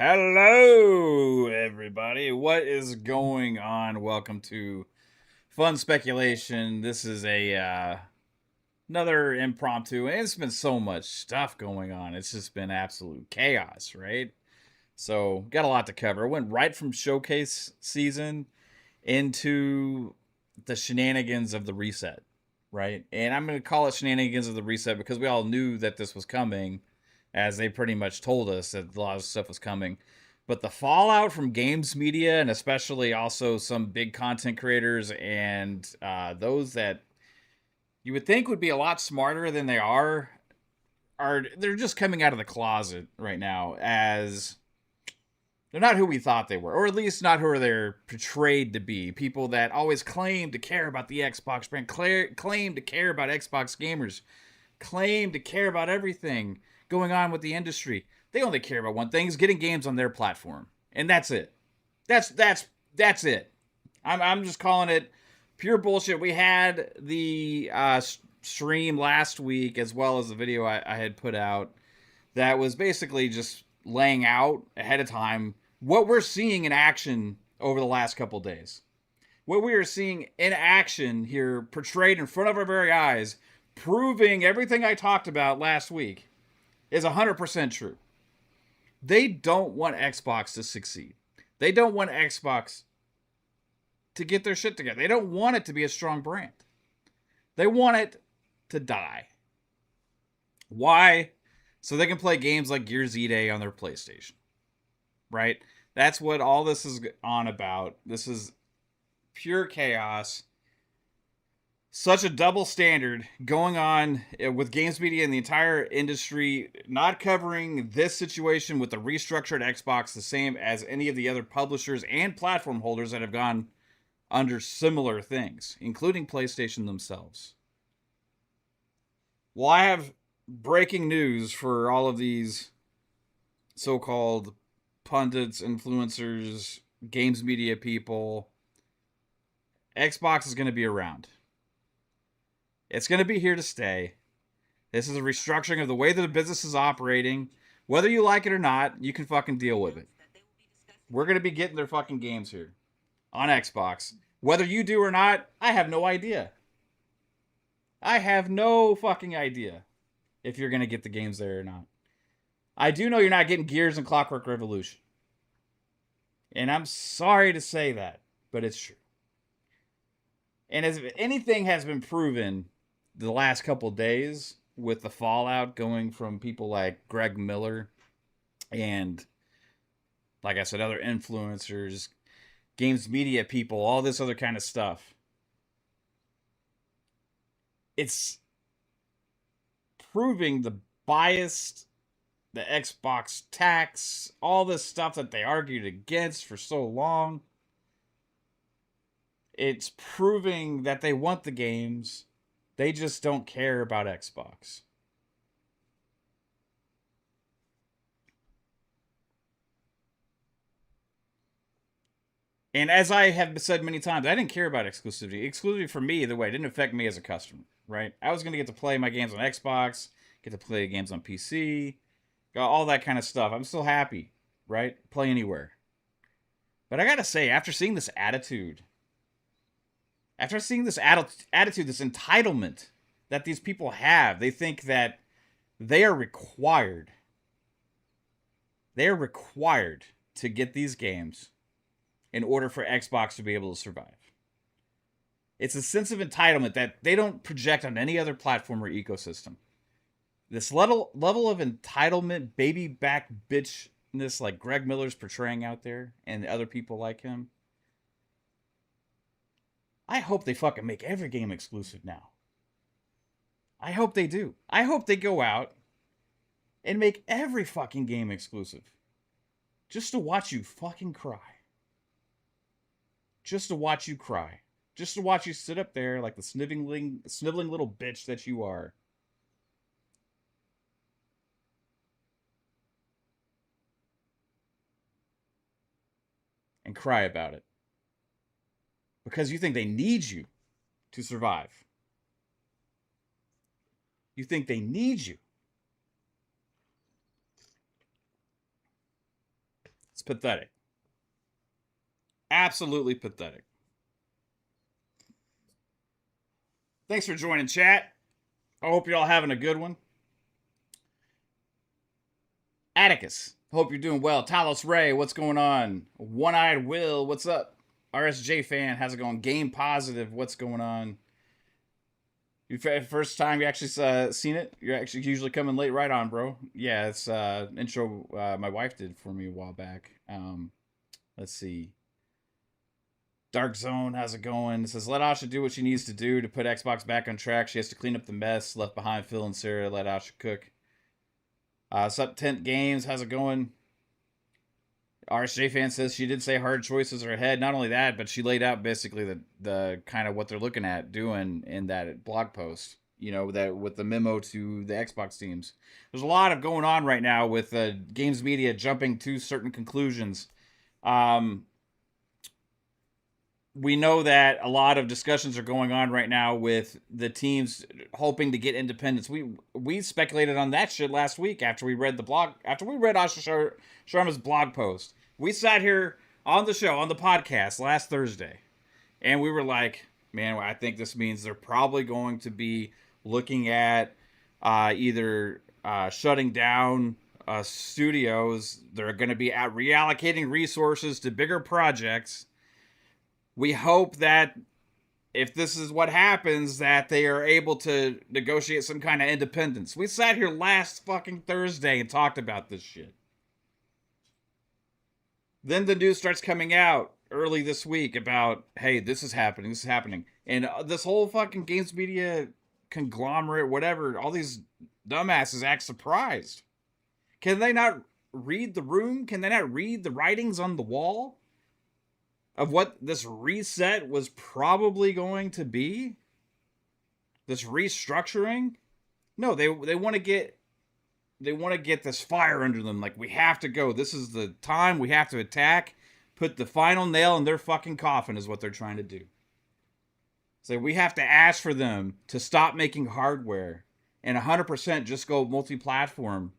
Hello, everybody. What is going on? Welcome to Fun Speculation. This is a another impromptu. And it's been so much stuff going on. It's just been absolute chaos, right? So got a lot to cover. Went right from showcase season into the shenanigans of the reset, right? And I'm going to call it shenanigans of the reset because we all knew that this was coming, as they pretty much told us that a lot of stuff was coming. But the fallout from games media, and especially also some big content creators and those that you would think would be a lot smarter than they are they're just coming out of the closet right now as they're not who we thought they were, or at least not who they're portrayed to be. People that always claim to care about the Xbox brand, claim to care about Xbox gamers, claim to care about everything going on with the industry. They only care about one thing: is getting games on their platform, and that's it. That's it. I'm just calling it pure bullshit. We had the stream last week, as well as the video I had put out, that was basically just laying out ahead of time what we're seeing in action over the last couple days. What we are seeing in action here, portrayed in front of our very eyes, proving everything I talked about last week, is 100% true. They don't want Xbox to succeed. They don't want Xbox to get their shit together. They don't want it to be a strong brand. They want it to die. Why? So they can play games like Gears Z-Day on their PlayStation. Right? That's what all this is on about. This is pure chaos. Such a double standard going on with games media and the entire industry, not covering this situation with the restructured Xbox the same as any of the other publishers and platform holders that have gone under similar things, including PlayStation themselves. Well, I have breaking news for all of these so-called pundits, influencers, games media people. Xbox is going to be around. It's going to be here to stay. This is a restructuring of the way that the business is operating. Whether you like it or not, you can fucking deal with it. We're going to be getting their fucking games here on Xbox. Whether you do or not, I have no idea. I have no fucking idea if you're going to get the games there or not. I do know you're not getting Gears and Clockwork Revolution. And I'm sorry to say that, but it's true. And as if anything has been proven the last couple days with the fallout going from people like Greg Miller and, like I said, other influencers, games media people, all this other kind of stuff. It's proving the biased, the Xbox tax, all this stuff that they argued against for so long. It's proving that they want the games, they just don't care about Xbox. And as I have said many times, I didn't care about exclusivity. Exclusivity for me, either way, it didn't affect me as a customer, right? I was going to get to play my games on Xbox, get to play games on PC, all that kind of stuff. I'm still happy, right? Play anywhere. But I got to say, after seeing this attitude, this entitlement that these people have, they think that they are required. They are required to get these games in order for Xbox to be able to survive. It's a sense of entitlement that they don't project on any other platform or ecosystem. This level of entitlement, baby back bitchness like Greg Miller's portraying out there and other people like him. I hope they fucking make every game exclusive now. I hope they do. I hope they go out and make every fucking game exclusive. Just to watch you fucking cry. Just to watch you cry. Just to watch you sit up there like the sniveling little bitch that you are. And cry about it. Because you think they need you to survive. You think they need you. It's pathetic. Absolutely pathetic. Thanks for joining, chat. I hope you're all having a good one. Atticus, hope you're doing well. Talos Ray, what's going on? One-Eyed Will, what's up? RSJ fan, how's it going? Game Positive, what's going on? First time you actually seen it? You're actually usually coming late, right on, bro. Yeah, it's intro my wife did for me a while back. Let's see. Dark Zone, how's it going? It says, let Asha do what she needs to do to put Xbox back on track. She has to clean up the mess left behind Phil and Sarah. Let Asha cook. Sup Tent Games, how's it going? RSJ fan says she did say hard choices are ahead. Not only that, but she laid out basically the kind of what they're looking at doing in that blog post. You know, that with the memo to the Xbox teams. There's a lot of going on right now with games media jumping to certain conclusions. We know that a lot of discussions are going on right now with the teams hoping to get independence. We speculated on that shit last week after we read Asha Sharma's blog post. We sat here on the show, on the podcast last Thursday, and we were like, man, I think this means they're probably going to be looking at either shutting down studios. They're going to be reallocating resources to bigger projects. We hope that if this is what happens, that they are able to negotiate some kind of independence. We sat here last fucking Thursday and talked about this shit. Then the news starts coming out early this week about, hey, this is happening. And this whole fucking games media conglomerate, whatever, all these dumbasses act surprised. Can they not read the room? Can they not read the writings on the wall of what this reset was probably going to be? This restructuring? No, they want to get this fire under them. Like, we have to go. This is the time. We have to attack. Put the final nail in their fucking coffin is what they're trying to do. So we have to ask for them to stop making hardware and 100% just go multi-platform,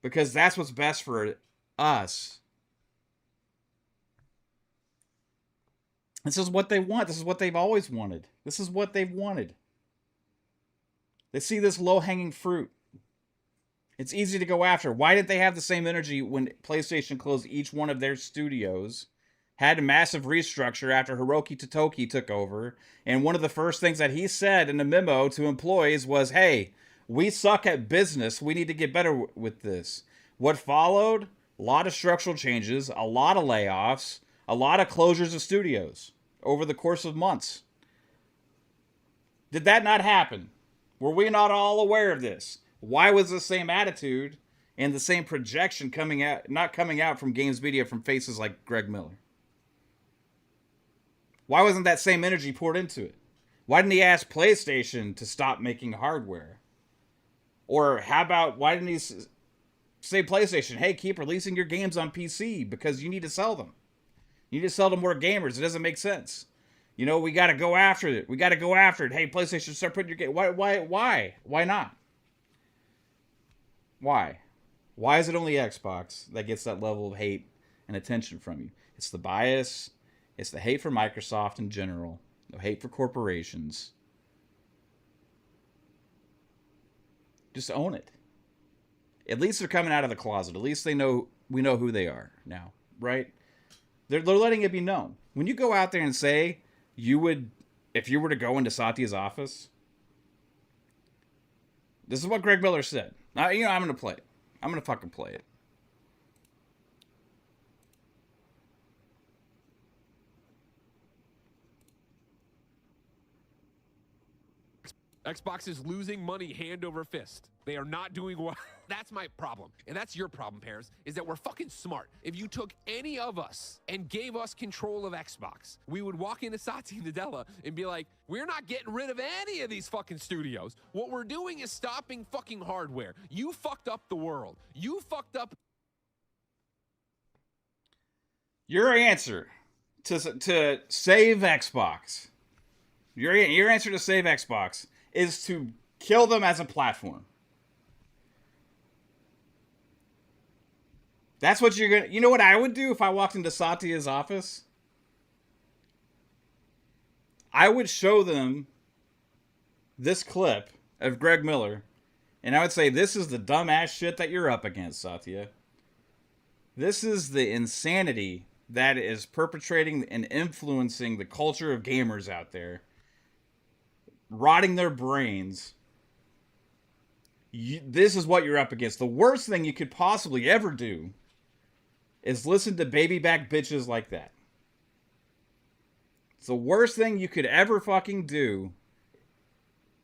because that's what's best for us. This is what they want. This is what they've always wanted. This is what they've wanted. They see this low-hanging fruit. It's easy to go after. Why did they have the same energy when PlayStation closed each one of their studios, had a massive restructure after Hiroki Totoki took over, and one of the first things that he said in a memo to employees was, hey, we suck at business. We need to get better with this. What followed? A lot of structural changes, a lot of layoffs, a lot of closures of studios over the course of months. Did that not happen? Were we not all aware of this? Why was the same attitude and the same projection not coming out from games media from faces like Greg Miller? Why wasn't that same energy poured into it? Why didn't he ask PlayStation to stop making hardware? Or why didn't he say PlayStation, hey, keep releasing your games on PC because you need to sell them. You need to sell to more gamers. It doesn't make sense. You know, we got to go after it. Hey, PlayStation, start putting your game. Why not? Why? Why is it only Xbox that gets that level of hate and attention from you? It's the bias. It's the hate for Microsoft in general. The hate for corporations. Just own it. At least they're coming out of the closet. At least we know who they are now, right? They're letting it be known. When you go out there and say if you were to go into Satya's office, this is what Greg Miller said. I'm going to play it. I'm going to fucking play it. Xbox is losing money hand over fist. They are not doing well. That's my problem. And that's your problem, Paris, is that we're fucking smart. If you took any of us and gave us control of Xbox, we would walk into Satya Nadella and be like, we're not getting rid of any of these fucking studios. What we're doing is stopping fucking hardware. You fucked up the world. You fucked up. Your answer to save Xbox, your answer to save Xbox is to kill them as a platform. That's what you're gonna. You know what I would do if I walked into Satya's office? I would show them this clip of Greg Miller, and I would say, "This is the dumbass shit that you're up against, Satya. This is the insanity that is perpetrating and influencing the culture of gamers out there, rotting their brains. This is what you're up against. The worst thing you could possibly ever do is listen to baby back bitches like that. It's the worst thing you could ever fucking do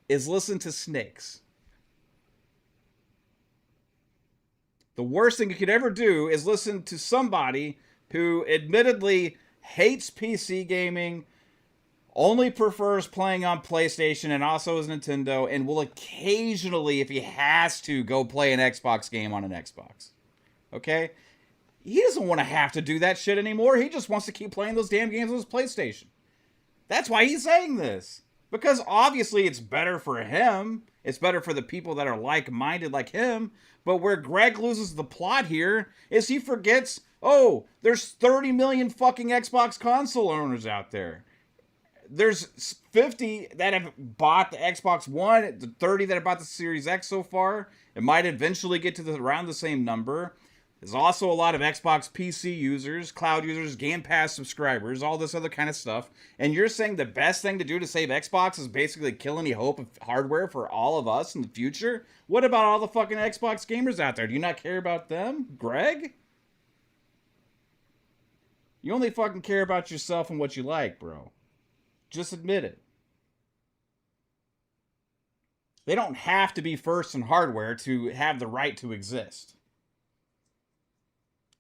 is listen to snakes. The worst thing you could ever do is listen to somebody who admittedly hates PC gaming, only prefers playing on PlayStation and also is Nintendo, and will occasionally, if he has to, go play an Xbox game on an Xbox. Okay? He doesn't want to have to do that shit anymore. He just wants to keep playing those damn games on his PlayStation. That's why he's saying this. Because obviously it's better for him. It's better for the people that are like-minded like him. But where Greg loses the plot here is he forgets, oh, there's 30 million fucking Xbox console owners out there. There's 50 that have bought the Xbox One, the 30 that have bought the Series X so far. It might eventually get to around the same number. There's also a lot of Xbox PC users, cloud users, Game Pass subscribers, all this other kind of stuff. And you're saying the best thing to do to save Xbox is basically kill any hope of hardware for all of us in the future? What about all the fucking Xbox gamers out there? Do you not care about them, Greg? You only fucking care about yourself and what you like, bro. Just admit it. They don't have to be first in hardware to have the right to exist.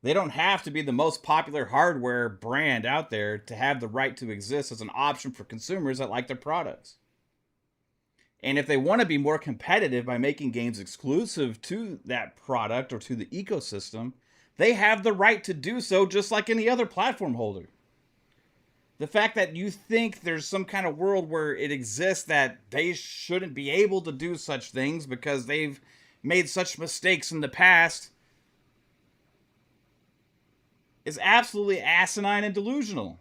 They don't have to be the most popular hardware brand out there to have the right to exist as an option for consumers that like their products. And if they want to be more competitive by making games exclusive to that product or to the ecosystem, they have the right to do so just like any other platform holder. The fact that you think there's some kind of world where it exists that they shouldn't be able to do such things because they've made such mistakes in the past is absolutely asinine and delusional.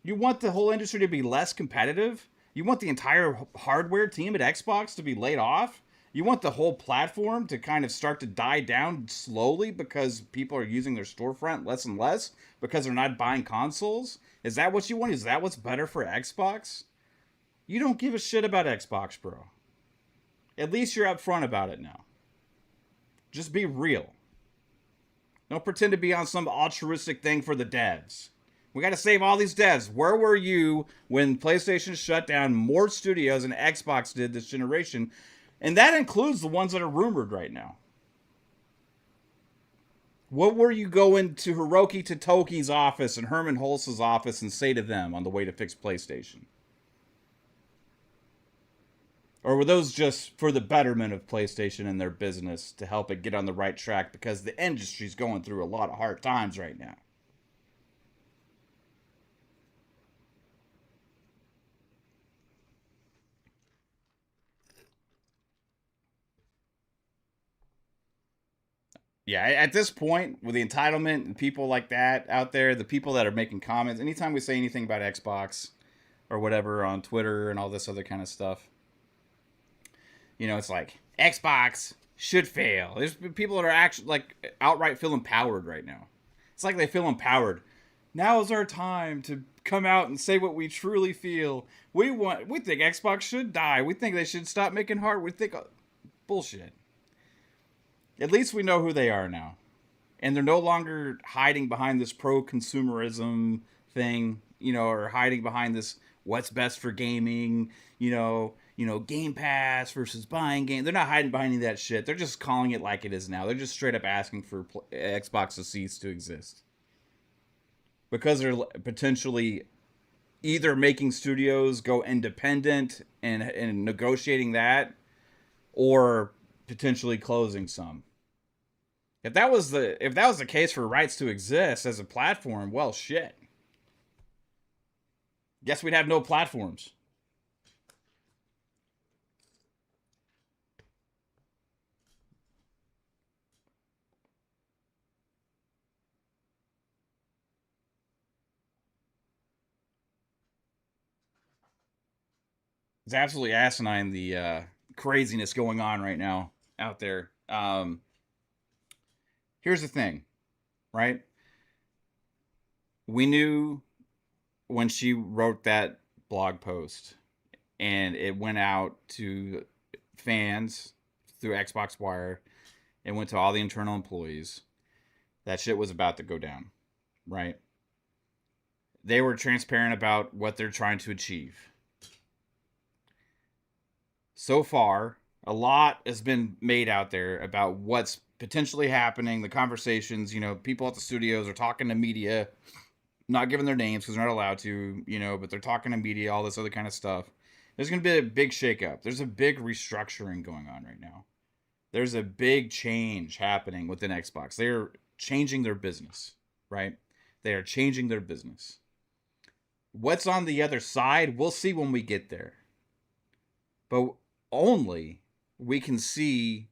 You want the whole industry to be less competitive? You want the entire hardware team at Xbox to be laid off? You want the whole platform to kind of start to die down slowly because people are using their storefront less and less because they're not buying consoles? Is that what you want? Is that what's better for Xbox? You don't give a shit about Xbox, bro. At least you're upfront about it now. Just be real. Don't pretend to be on some altruistic thing for the devs. We got to save all these devs. Where were you when PlayStation shut down more studios than Xbox did this generation? And that includes the ones that are rumored right now. What were you going to Hiroki Totoki's office and Herman Hulse's office and say to them on the way to fix PlayStation? Or were those just for the betterment of PlayStation and their business to help it get on the right track because the industry's going through a lot of hard times right now? Yeah, at this point, with the entitlement and people like that out there, the people that are making comments, anytime we say anything about Xbox or whatever on Twitter and all this other kind of stuff, you know, it's like Xbox should fail. There's people that are actually like outright feel empowered right now. It's like they feel empowered. Now is our time to come out and say what we truly feel. We think Xbox should die. We think they should stop making hardware. We think bullshit. At least we know who they are now. And they're no longer hiding behind this pro-consumerism thing, you know, or hiding behind this what's best for gaming, Game Pass versus buying game. They're not hiding behind any of that shit. They're just calling it like it is now. They're just straight up asking for Xbox to cease to exist. Because they're potentially either making studios go independent and negotiating that, or potentially closing some. If that was the case for rights to exist as a platform, well, shit. Guess we'd have no platforms. It's absolutely asinine, the craziness going on right now out there. Here's the thing, right? We knew when she wrote that blog post and it went out to fans through Xbox Wire, it went to all the internal employees, that shit was about to go down, right? They were transparent about what they're trying to achieve. So far, a lot has been made out there about what's potentially happening, the conversations, people at the studios are talking to media, not giving their names because they're not allowed to, but they're talking to media, all this other kind of stuff. There's going to be a big shakeup. There's a big restructuring going on right now. There's a big change happening within Xbox. They're changing their business, right? They are changing their business. What's on the other side, we'll see when we get there. But only we can see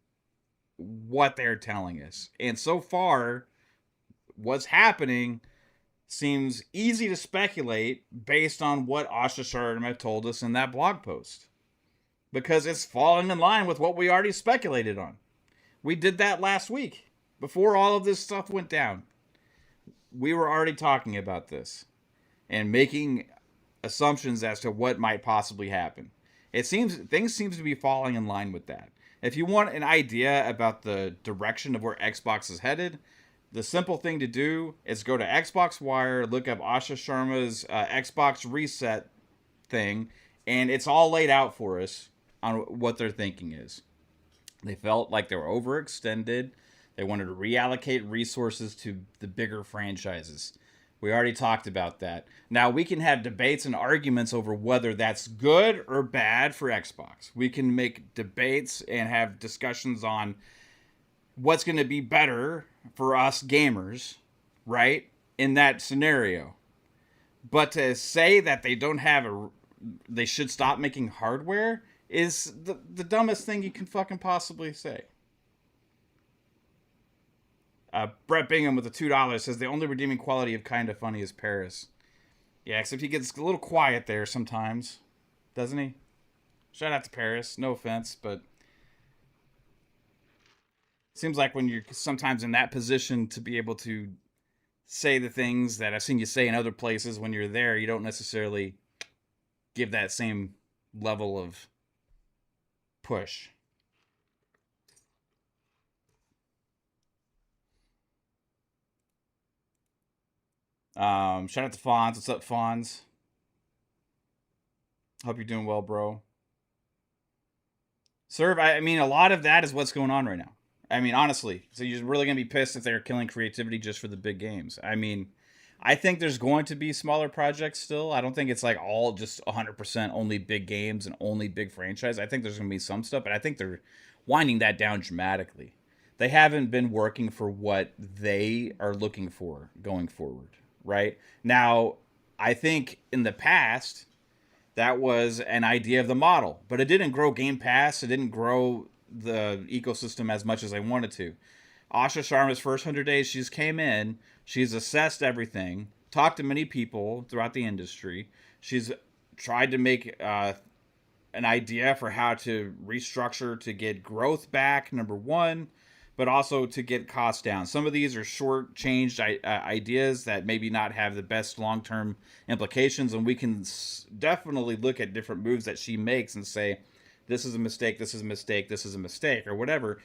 what they're telling us. And so far, what's happening seems easy to speculate based on what Asha Sharma told us in that blog post. Because it's falling in line with what we already speculated on. We did that last week. Before all of this stuff went down. We were already talking about this. And making assumptions as to what might possibly happen. Things seem to be falling in line with that. If you want an idea about the direction of where Xbox is headed, the simple thing to do is go to Xbox Wire, look up Asha Sharma's Xbox Reset thing, and it's all laid out for us on what their thinking is. They felt like they were overextended. They wanted to reallocate resources to the bigger franchises. We already talked about that. Now, we can have debates and arguments over whether that's good or bad for Xbox. We can make debates and have discussions on what's going to be better for us gamers, right, in that scenario. But to say that they should stop making hardware is the dumbest thing you can fucking possibly say. Brett Bingham with the $2 says the only redeeming quality of Kinda Funny is Paris. Yeah, except he gets a little quiet there sometimes, doesn't he? Shout out to Paris. No offense, but it seems like when you're sometimes in that position to be able to say the things that I've seen you say in other places, when you're there, you don't necessarily give that same level of push. Shout out to Fonz. What's up, Fonz? Hope you're doing well, bro. Serve, I mean, a lot of that is what's going on right now. I mean, honestly. So you're really going to be pissed if they're killing creativity just for the big games. I mean, I think there's going to be smaller projects still. I don't think it's like all just 100% only big games and only big franchise. I think there's going to be some stuff, but I think they're winding that down dramatically. They haven't been working for what they are looking for going forward, right? Now, I think in the past, that was an idea of the model, but it didn't grow Game Pass. It didn't grow the ecosystem as much as I wanted to. Asha Sharma's first 100 days, she's came in, she's assessed everything, talked to many people throughout the industry. She's tried to make an idea for how to restructure to get growth back, number one, but also to get costs down. Some of these are short-changed ideas that maybe not have the best long-term implications, and we can definitely look at different moves that she makes and say, this is a mistake, this is a mistake, this is a mistake, or whatever.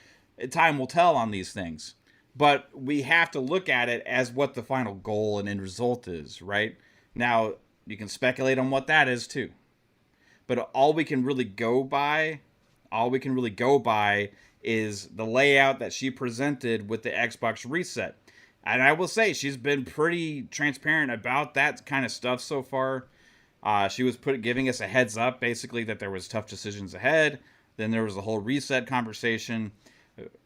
Time will tell on these things. But we have to look at it as what the final goal and end result is, right? Now, you can speculate on what that is too. But all we can really go by is the layout that she presented with the Xbox Reset. And I will say, she's been pretty transparent about that kind of stuff so far. She was giving us a heads up, basically, that there was tough decisions ahead. Then there was the whole reset conversation.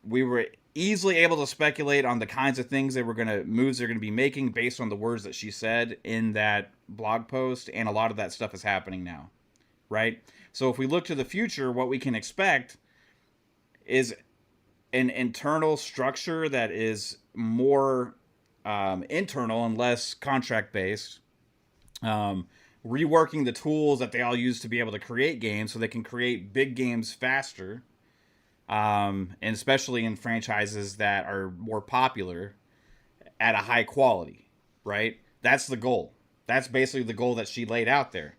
We were easily able to speculate on the kinds of moves they're going to be making based on the words that she said in that blog post, and a lot of that stuff is happening now, right? So if we look to the future, what we can expect is an internal structure that is more internal and less contract based, reworking the tools that they all use to be able to create games so they can create big games faster, and especially in franchises that are more popular at a high quality, right? That's the goal. That's basically the goal that she laid out there.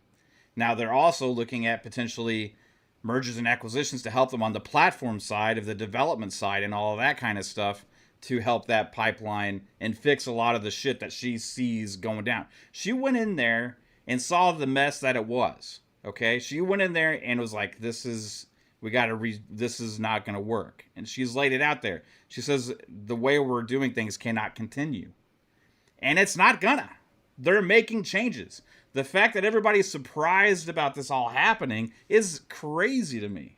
Now they're also looking at potentially mergers and acquisitions to help them on the platform side of the development side and all of that kind of stuff to help that pipeline and fix a lot of the shit that she sees going down. She went in there and saw the mess that it was. Okay, she went in there and was like, "This is this is not going to work." And she's laid it out there. She says the way we're doing things cannot continue, and it's not gonna. They're making changes. The fact that everybody's surprised about this all happening is crazy to me.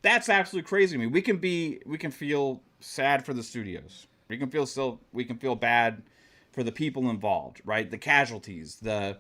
That's absolutely crazy to me. We can feel sad for the studios. We can feel bad for the people involved, right? The casualties, the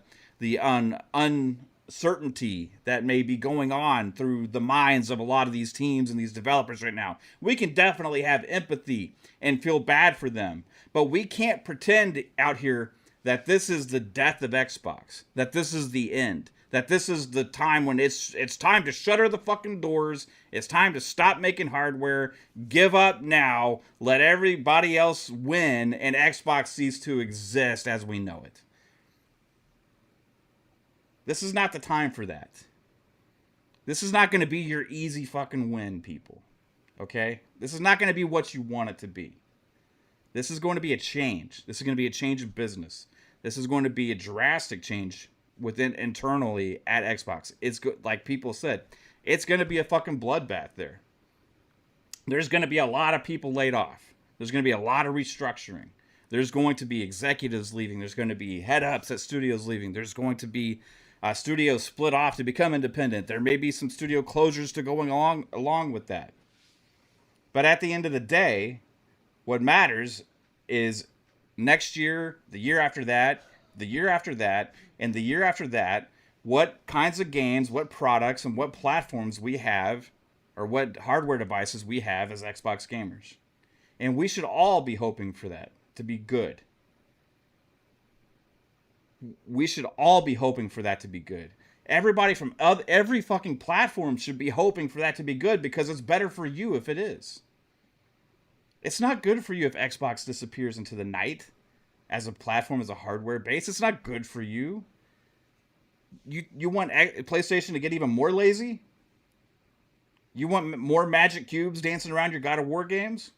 uncertainty that may be going on through the minds of a lot of these teams and these developers right now. We can definitely have empathy and feel bad for them, but we can't pretend out here that this is the death of Xbox, that this is the end, that this is the time when it's time to shutter the fucking doors, it's time to stop making hardware, give up now, let everybody else win, and Xbox cease to exist as we know it. This is not the time for that. This is not going to be your easy fucking win, people. Okay? This is not going to be what you want it to be. This is going to be a change. This is going to be a change of business. This is going to be a drastic change within internally at Xbox. It's good, like people said, it's going to be a fucking bloodbath there. There's going to be a lot of people laid off. There's going to be a lot of restructuring. There's going to be executives leaving. There's going to be head ups at studios leaving. There's going to be studios split off to become independent. There may be some studio closures to going along with that. But at the end of the day, what matters is next year, the year after that, the year after that, and the year after that, what kinds of games, what products, and what platforms we have, or what hardware devices we have as Xbox gamers. And we should all be hoping for that to be good. We should all be hoping for that to be good. Everybody from every fucking platform should be hoping for that to be good because it's better for you if it is. It's not good for you if Xbox disappears into the night as a platform, as a hardware base. It's not good for you. You want PlayStation to get even more lazy? You want more magic cubes dancing around your God of War games?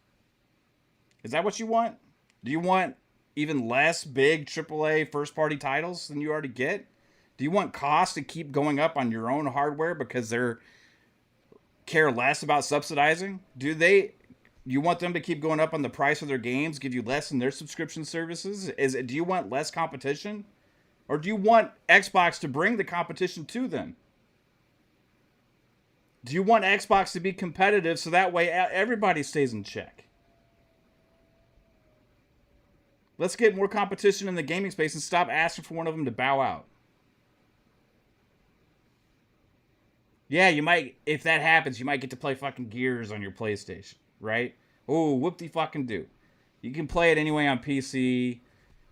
Is that what you want? Do you want even less big AAA first-party titles than you already get? Do you want costs to keep going up on your own hardware because they're care less about subsidizing? You want them to keep going up on the price of their games, give you less in their subscription services? Do you want less competition? Or do you want Xbox to bring the competition to them? Do you want Xbox to be competitive so that way everybody stays in check? Let's get more competition in the gaming space and stop asking for one of them to bow out. Yeah, you might, if that happens, you might get to play fucking Gears on your PlayStation, right? Oh, whoop-de-fucking-do. You can play it anyway on PC.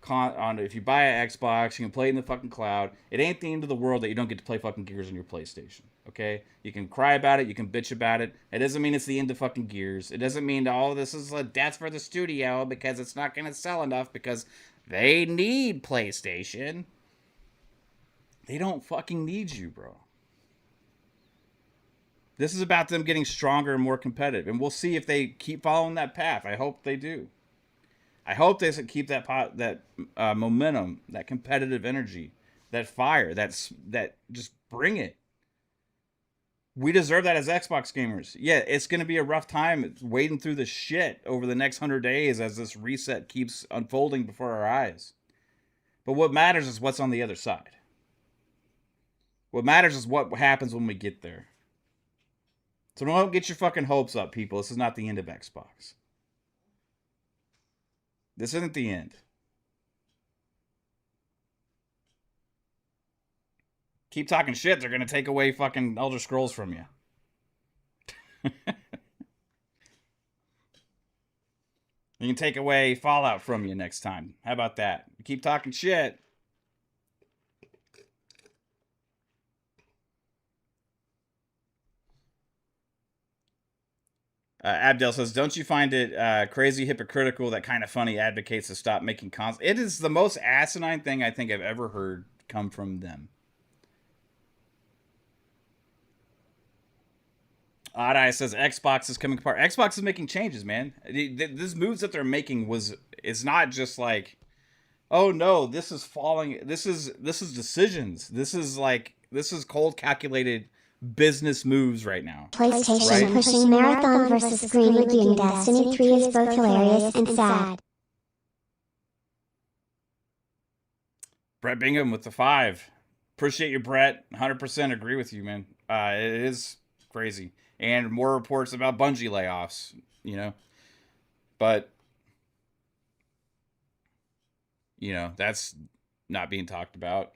If you buy an Xbox, you can play it in the fucking cloud. It ain't the end of the world that you don't get to play fucking Gears on your PlayStation, okay? You can cry about it. You can bitch about it. It doesn't mean it's the end of fucking Gears. It doesn't mean, oh, this is a death for the studio because it's not going to sell enough because they need PlayStation. They don't fucking need you, bro. This is about them getting stronger and more competitive. And we'll see if they keep following that path. I hope they do. I hope they keep that momentum, that competitive energy, that fire, that just bring it. We deserve that as Xbox gamers. Yeah, it's going to be a rough time wading through the shit over the next 100 days as this reset keeps unfolding before our eyes. But what matters is what's on the other side. What matters is what happens when we get there. So don't get your fucking hopes up, people. This is not the end of Xbox. This isn't the end. Keep talking shit, they're going to take away fucking Elder Scrolls from you. You can take away Fallout from you next time. How about that? Keep talking shit. Abdel says, "Don't you find it crazy hypocritical that Kind of Funny advocates to stop making cons? It is the most asinine thing I think I've ever heard come from them." Odd Eye says Xbox is coming apart. Xbox is making changes, man. These moves that they're making it's not just like, oh no, this is falling. This is decisions. This is cold calculated business moves right now. PlayStation right? Pushing Marathon versus Green Wiki in Destiny 3 is both hilarious and sad. Brett Bingham with the 5. Appreciate you, Brett. 100% agree with you, man. It is crazy. And more reports about Bungie layoffs, But, that's not being talked about.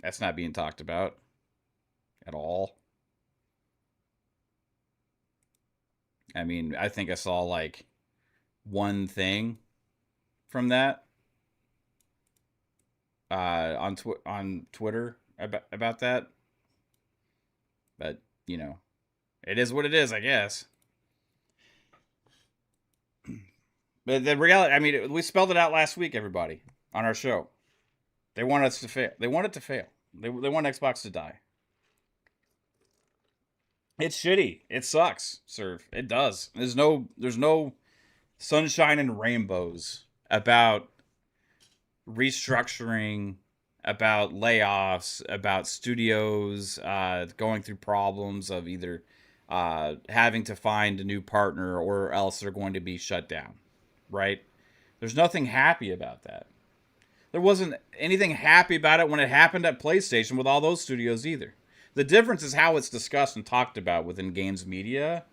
That's not being talked about at all. I mean, I think I saw like one thing from that on Twitter about that. But, it is what it is, I guess. But the reality, I mean, we spelled it out last week, everybody, on our show. They want us to fail. They want it to fail. They want Xbox to die. It's shitty. It sucks, Serve. It does. There's no sunshine and rainbows about restructuring, about layoffs, about studios going through problems of either having to find a new partner or else they're going to be shut down, right? There's nothing happy about that. There wasn't anything happy about it when it happened at PlayStation with all those studios either. The difference is how it's discussed and talked about within games media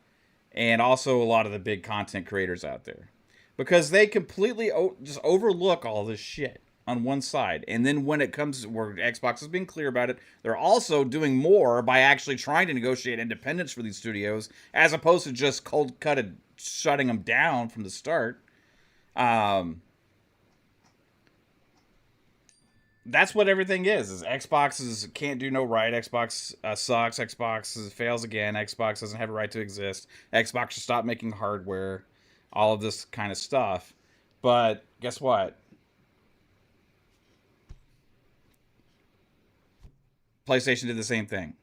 and also a lot of the big content creators out there. Because they completely just overlook all this shit on one side. And then when it comes where Xbox has been clear about it, they're also doing more by actually trying to negotiate independence for these studios as opposed to just cold-cutted shutting them down from the start. That's what everything is Xbox can't do no right. Xbox sucks. Xbox fails again. Xbox doesn't have a right to exist. Xbox should stop making hardware. All of this kind of stuff. But guess what? PlayStation did the same thing.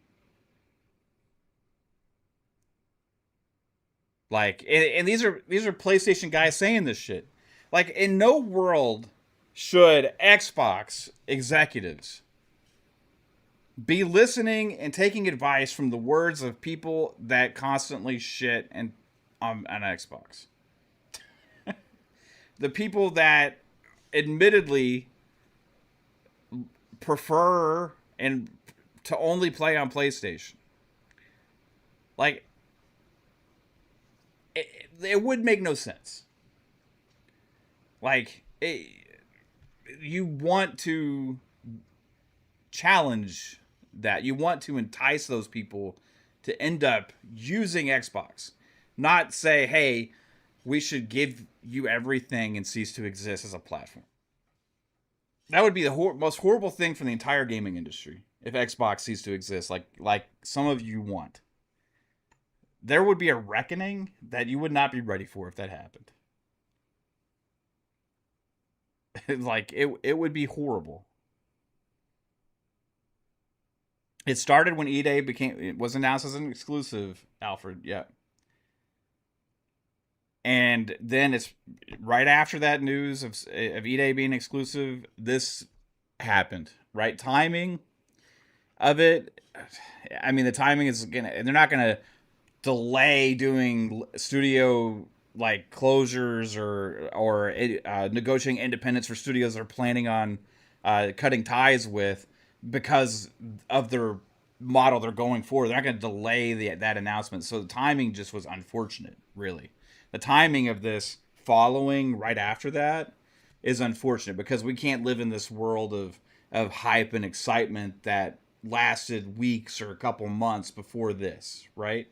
Like, and these are PlayStation guys saying this shit. Like, in no world should Xbox executives be listening and taking advice from the words of people that constantly shit on Xbox. The people that admittedly prefer and to only play on PlayStation. Like, it would make no sense. Like, you want to challenge that. You want to entice those people to end up using Xbox. Not say, hey, we should give you everything and cease to exist as a platform. That would be the most horrible thing for the entire gaming industry if Xbox ceased to exist, like some of you want. There would be a reckoning that you would not be ready for if that happened. Like, it would be horrible. It started when it was announced as an exclusive, Alfred, yeah. And then it's right after that news of E-Day being exclusive, this happened, right? Timing of it, I mean, the timing is they're not gonna delay doing studio like closures or negotiating independence for studios they're planning on cutting ties with because of their model they're going for. They're not going to delay that announcement. So the timing just was unfortunate, really. The timing of this following right after that is unfortunate because we can't live in this world of hype and excitement that lasted weeks or a couple months before this, right?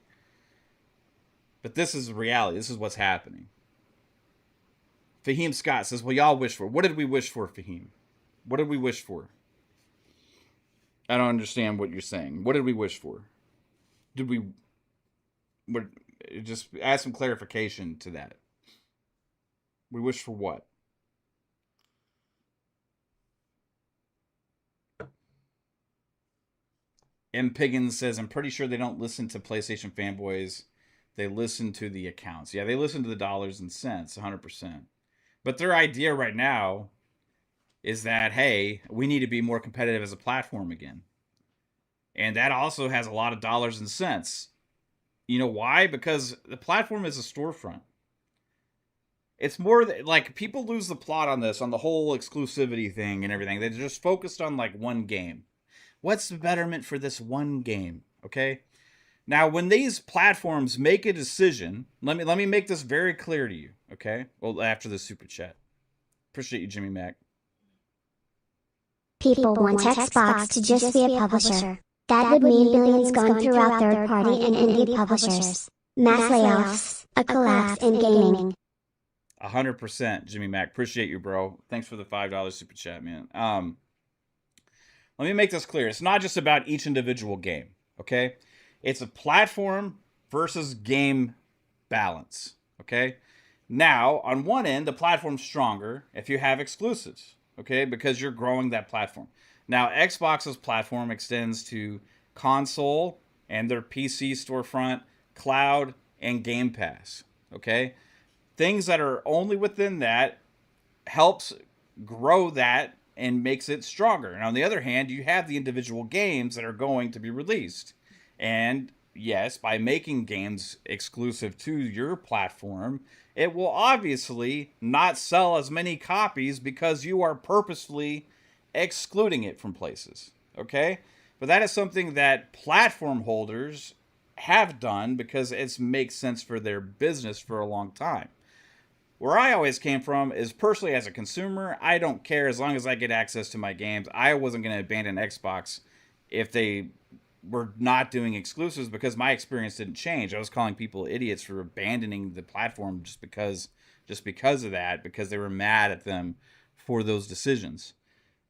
But this is reality. This is what's happening. Fahim Scott says, well, y'all wish for. What did we wish for, Fahim? What did we wish for? I don't understand what you're saying. What did we wish for? Did we... would just add some clarification to that. We wish for what? M. Piggins says, I'm pretty sure they don't listen to PlayStation fanboys. They listen to the accounts. Yeah, they listen to the dollars and cents, 100%. But their idea right now is that, hey, we need to be more competitive as a platform again. And that also has a lot of dollars and cents. You know why? Because the platform is a storefront. It's more like people lose the plot on this, on the whole exclusivity thing and everything. They're just focused on like one game. What's the betterment for this one game? Okay. Now, when these platforms make a decision, let me make this very clear to you. Okay. Well, after the super chat, appreciate you, Jimmy Mac. People want Xbox to just be a publisher. That would mean billions gone throughout third-party and indie publishers. Mass layoffs, a collapse in gaming. 100%, Jimmy Mac. Appreciate you, bro. Thanks for the $5 super chat, man. Let me make this clear. It's not just about each individual game, okay? It's a platform versus game balance, okay? Now, on one end, the platform's stronger if you have exclusives, okay? Because you're growing that platform. Now, Xbox's platform extends to console and their PC storefront, cloud, and Game Pass, okay? Things that are only within that helps grow that and makes it stronger. And on the other hand, you have the individual games that are going to be released. And yes, by making games exclusive to your platform, it will obviously not sell as many copies because you are purposefully excluding it from places. Okay? But that is something that platform holders have done because it makes sense for their business for a long time. Where I always came from is personally as a consumer, I don't care as long as I get access to my games. I wasn't going to abandon Xbox if they were not doing exclusives because my experience didn't change. I was calling people idiots for abandoning the platform just because of that, because they were mad at them for those decisions.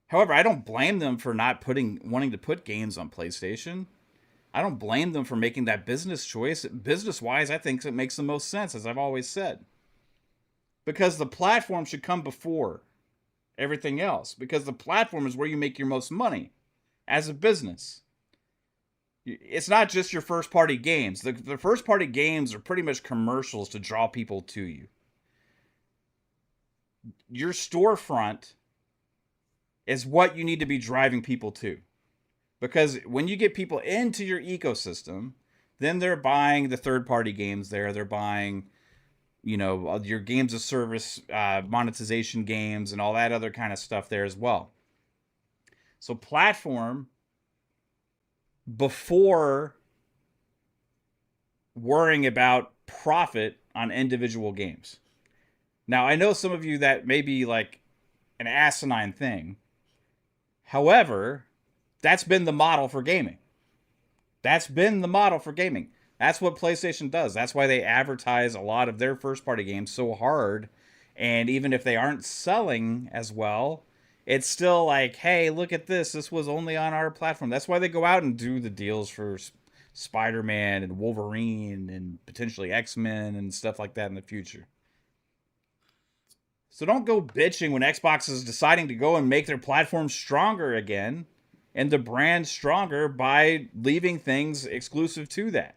However, I don't blame them for not wanting to put games on PlayStation. I don't blame them for making that business choice. Business-wise, I think it makes the most sense, as I've always said. Because the platform should come before everything else. Because the platform is where you make your most money as a business. It's not just your first party games. The first party games are pretty much commercials to draw people to you. Your storefront is what you need to be driving people to. Because when you get people into your ecosystem, then they're buying the third party games there. They're buying, your games of service, monetization games, and all that other kind of stuff there as well. So platform before worrying about profit on individual games. Now, I know some of you that may be like an asinine thing. However, that's been the model for gaming. That's what PlayStation does. That's why they advertise a lot of their first-party games so hard. And even if they aren't selling as well, it's still like, hey, look at this. This was only on our platform. That's why they go out and do the deals for Spider-Man and Wolverine and potentially X-Men and stuff like that in the future. So don't go bitching when Xbox is deciding to go and make their platform stronger again and the brand stronger by leaving things exclusive to that.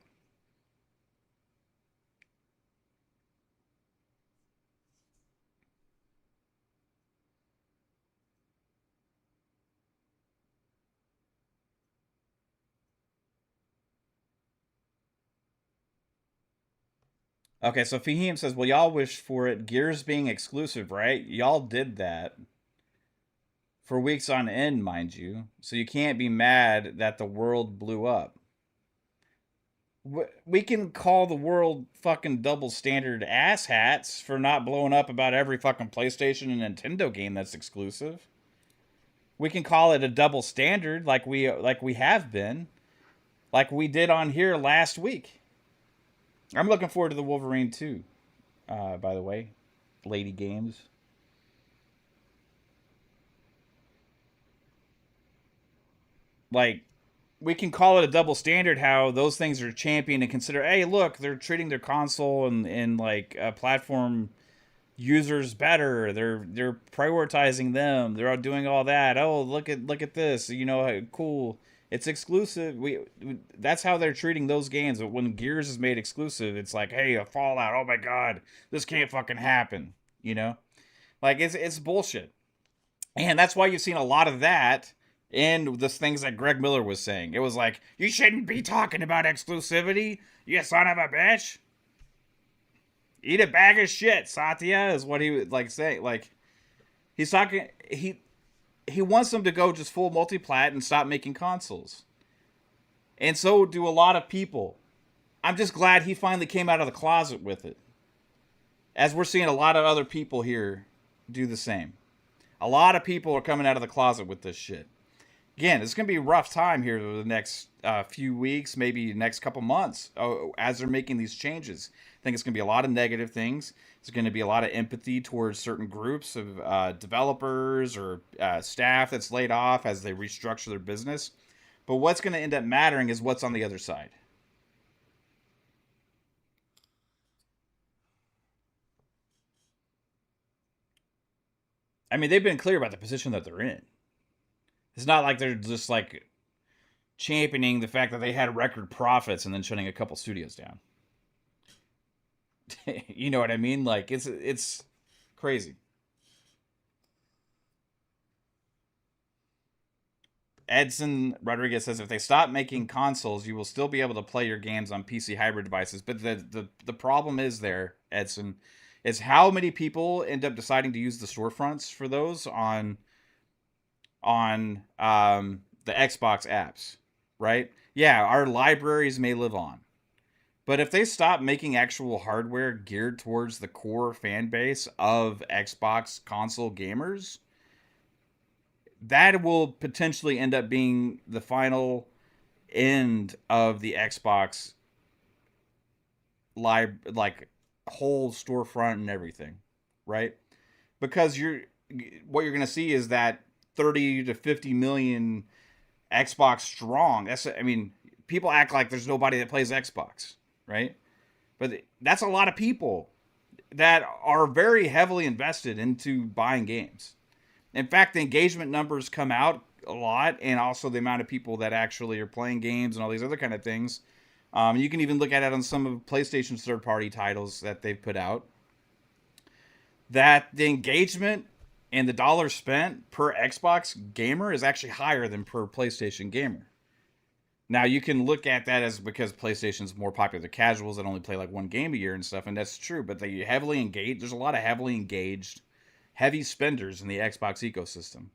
Okay, so Fahim says, well, y'all wished for it. Gears being exclusive, right? Y'all did that for weeks on end, mind you. So you can't be mad that the world blew up. We can call the world fucking double standard asshats for not blowing up about every fucking PlayStation and Nintendo game that's exclusive. We can call it a double standard like we have been. Like we did on here last week. I'm looking forward to the Wolverine 2, by the way. Lady Games. Like, we can call it a double standard how those things are championed and consider, hey, look, they're treating their console and like platform users better. They're prioritizing them. They're all doing all that. Oh, look at this. You know, cool. It's exclusive. That's how they're treating those games. But when Gears is made exclusive, it's like, hey, a Fallout. Oh my god, this can't fucking happen. You know, like it's bullshit. And that's why you've seen a lot of that in the things that Greg Miller was saying. It was like, you shouldn't be talking about exclusivity, you son of a bitch. Eat a bag of shit, Satya, is what he would like say. Like, he's talking, he wants them to go just full multi-plat and stop making consoles. And so do a lot of people. I'm just glad he finally came out of the closet with it. As we're seeing a lot of other people here do the same. A lot of people are coming out of the closet with this shit. Again, it's going to be a rough time here for the next few weeks, maybe next couple months, as they're making these changes. I think it's going to be a lot of negative things. There's going to be a lot of empathy towards certain groups of developers or staff that's laid off as they restructure their business. But what's going to end up mattering is what's on the other side. I mean, they've been clear about the position that they're in. It's not like they're just like championing the fact that they had record profits and then shutting a couple studios down. You know what I mean? Like it's crazy. Edson Rodriguez says if they stop making consoles, you will still be able to play your games on PC hybrid devices. But the problem is there, Edson, is how many people end up deciding to use the storefronts for those on the Xbox apps, right? Yeah, our libraries may live on. But if they stop making actual hardware geared towards the core fan base of Xbox console gamers, that will potentially end up being the final end of the Xbox like whole storefront and everything, right? Because what you're going to see is that 30 to 50 million Xbox strong. I mean, people act like there's nobody that plays Xbox, right? But that's a lot of people that are very heavily invested into buying games. In fact, the engagement numbers come out a lot, and also the amount of people that actually are playing games and all these other kind of things. You can even look at it on some of PlayStation's third-party titles that they've put out. That the engagement and the dollars spent per Xbox gamer is actually higher than per PlayStation gamer. Now, you can look at that as because PlayStation's more popular to casuals that only play like one game a year and stuff, and that's true. But they heavily engage. There's a lot of heavily engaged, heavy spenders in the Xbox ecosystem.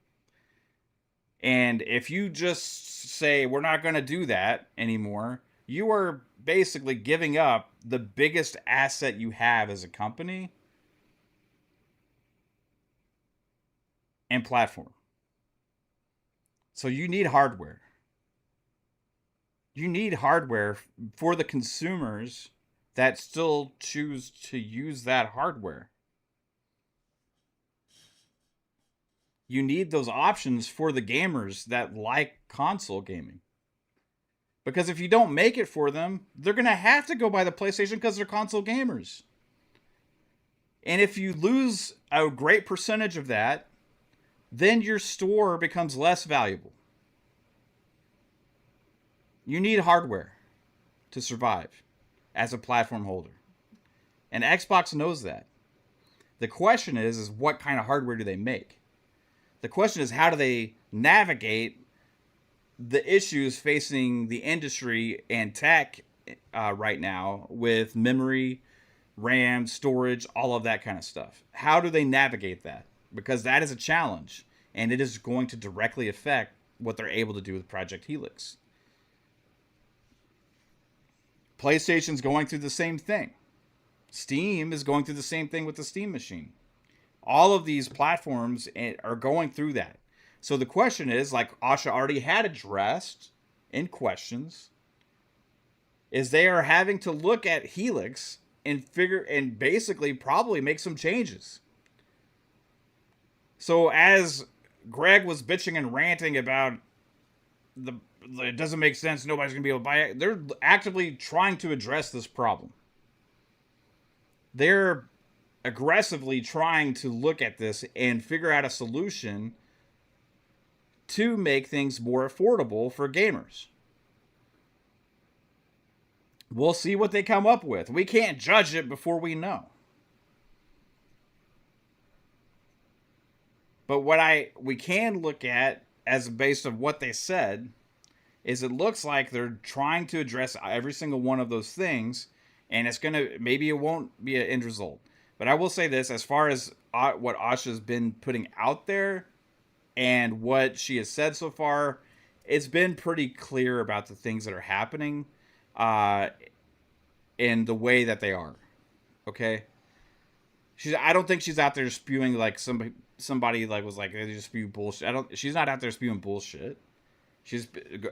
And if you just say, we're not going to do that anymore, you are basically giving up the biggest asset you have as a company and platform. So you need hardware. You need hardware for the consumers that still choose to use that hardware. You need those options for the gamers that like console gaming. Because if you don't make it for them, they're going to have to go buy the PlayStation because they're console gamers. And if you lose a great percentage of that, then your store becomes less valuable. You need hardware to survive as a platform holder. And Xbox knows that. The question is what kind of hardware do they make? The question is, how do they navigate the issues facing the industry and tech right now with memory, RAM, storage, all of that kind of stuff? How do they navigate that? Because that is a challenge, and it is going to directly affect what they're able to do with Project Helix. PlayStation's going through the same thing. Steam is going through the same thing with the Steam machine. All of these platforms are going through that. So the question is, like Asha already had addressed in questions, is they are having to look at Helix and basically probably make some changes. So as Greg was bitching and ranting about it doesn't make sense. Nobody's going to be able to buy it. They're actively trying to address this problem. They're aggressively trying to look at this and figure out a solution to make things more affordable for gamers. We'll see what they come up with. We can't judge it before we know. But what we can look at as based on what they said is it looks like they're trying to address every single one of those things, and it's going to, maybe it won't be an end result. But I will say this, as far as what Asha's been putting out there and what she has said so far, it's been pretty clear about the things that are happening in the way that they are. Okay? I don't think she's out there spewing like somebody like was like, they just spew bullshit. She's not out there spewing bullshit. She's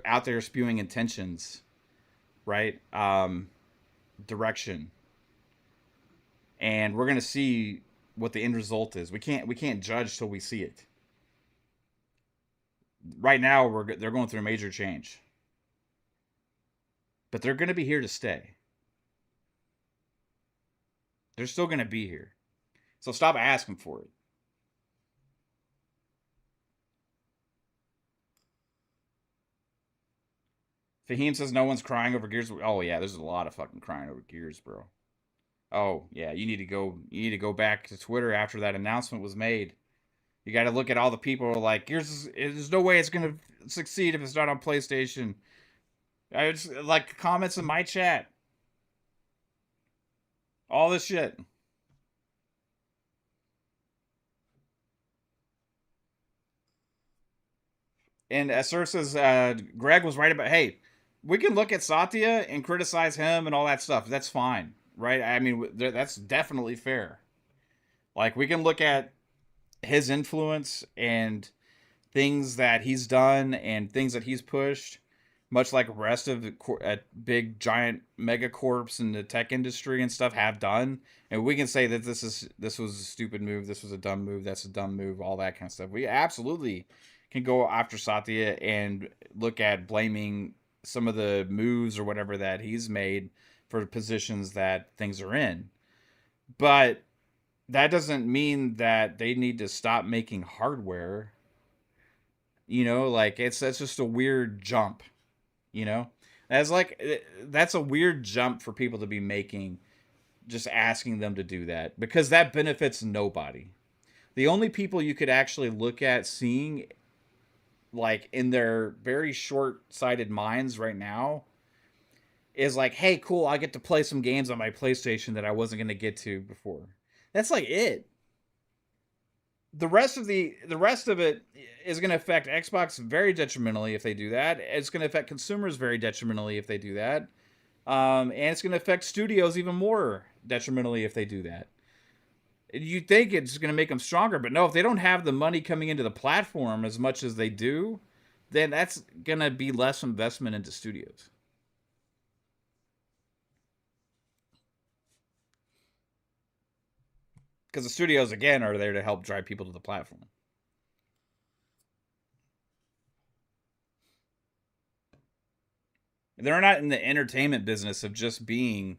out there spewing intentions, right? Direction. And we're gonna see what the end result is. We can't judge till we see it. Right now, they're going through a major change, but they're gonna be here to stay. They're still gonna be here, so stop asking for it. Fahim says no one's crying over Gears. Oh yeah, there's a lot of fucking crying over Gears, bro. Oh yeah, you need to go back to Twitter after that announcement was made. You got to look at all the people who are like, there's no way it's gonna succeed if it's not on PlayStation. I just like comments in my chat. All this shit. And Sir says, Greg was right about, hey, we can look at Satya and criticize him and all that stuff. That's fine, right? I mean, that's definitely fair. Like, we can look at his influence and things that he's done and things that he's pushed, much like the rest of the big, giant megacorps in the tech industry and stuff have done. And we can say that this was a stupid move, this was a dumb move, that's a dumb move, all that kind of stuff. We absolutely can go after Satya and look at blaming some of the moves or whatever that he's made for positions that things are in. But that doesn't mean that they need to stop making hardware. You know, like that's just a weird jump. You know, that's a weird jump for people to be making, just asking them to do that, because that benefits nobody. The only people you could actually look at seeing, like, in their very short-sighted minds right now, is like, hey, cool, I get to play some games on my PlayStation that I wasn't going to get to before. That's like it. The rest of it is going to affect Xbox very detrimentally if they do that. It's going to affect consumers very detrimentally if they do that. And it's going to affect studios even more detrimentally if they do that. You think it's going to make them stronger, but no, if they don't have the money coming into the platform as much as they do, then that's going to be less investment into studios. Because the studios, again, are there to help drive people to the platform. They're not in the entertainment business of just being...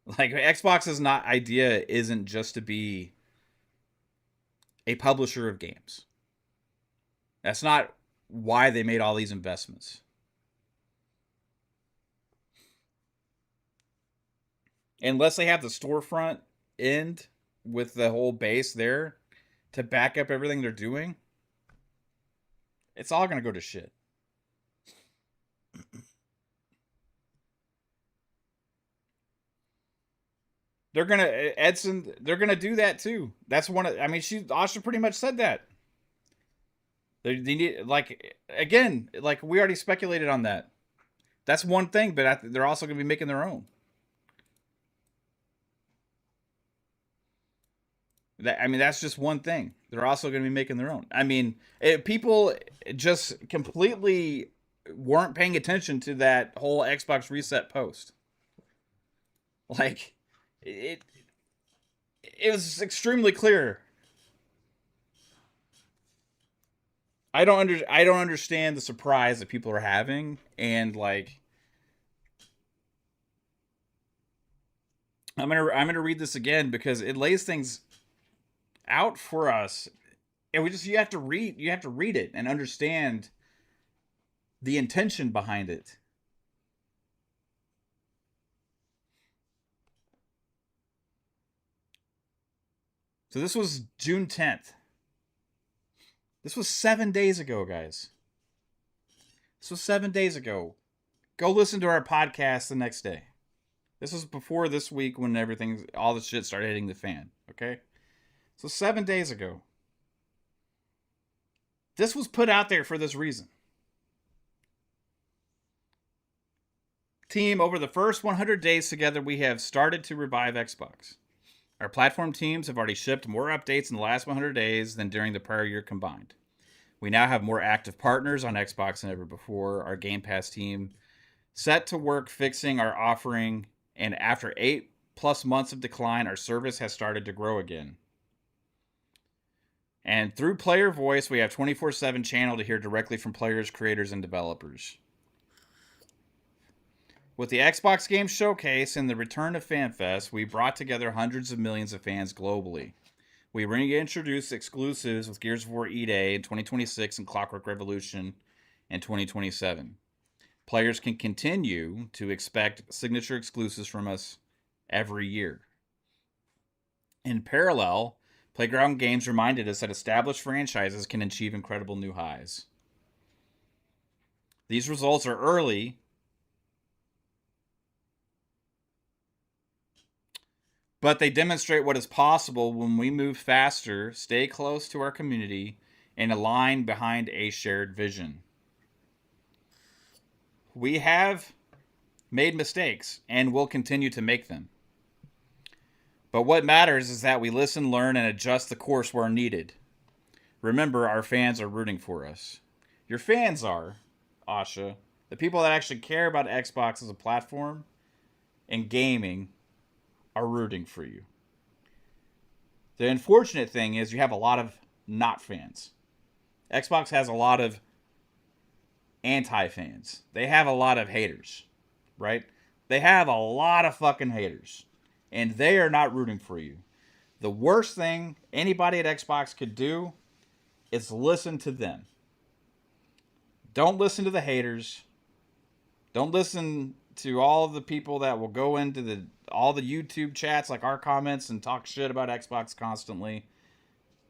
Like, Xbox's idea isn't just to be a publisher of games. That's not why they made all these investments. Unless they have the storefront end with the whole base there to back up everything they're doing, it's all going to go to shit. They're going to, Edson, they're going to do that too. That's one of, I mean, Asha pretty much said that. They need, like, again, like we already speculated on that. That's one thing, but they're also going to be making their own. That's just one thing. They're also going to be making their own. I mean, people just completely weren't paying attention to that whole Xbox reset post. Like, it was extremely clear. I don't understand the surprise that people are having, and like I'm gonna read this again because it lays things out for us, and you have to read it and understand the intention behind it. So this was June 10th. This was 7 days ago, guys. This was 7 days ago. Go listen to our podcast the next day. This was before this week when all the shit started hitting the fan. Okay? So 7 days ago. This was put out there for this reason. Team, over the first 100 days together, we have started to revive Xbox. Our platform teams have already shipped more updates in the last 100 days than during the prior year combined. We now have more active partners on Xbox than ever before. Our Game Pass team set to work fixing our offering, and after 8+ months of decline, our service has started to grow again. And through Player Voice, we have 24/7 channel to hear directly from players, creators, and developers. With the Xbox Game Showcase and the return of FanFest, we brought together hundreds of millions of fans globally. We reintroduced exclusives with Gears of War E-Day in 2026 and Clockwork Revolution in 2027. Players can continue to expect signature exclusives from us every year. In parallel, Playground Games reminded us that established franchises can achieve incredible new highs. These results are early, but they demonstrate what is possible when we move faster, stay close to our community, and align behind a shared vision. We have made mistakes and will continue to make them. But what matters is that we listen, learn, and adjust the course where needed. Remember, our fans are rooting for us. Your fans are, Asha. The people that actually care about Xbox as a platform and gaming are rooting for you. The unfortunate thing is you have a lot of not fans. Xbox has a lot of anti-fans. They have a lot of haters, right? They have a lot of fucking haters. And they are not rooting for you. The worst thing anybody at Xbox could do is listen to them. Don't listen to the haters. Don't listen to all the people that will go into all the YouTube chats like our comments and talk shit about Xbox constantly,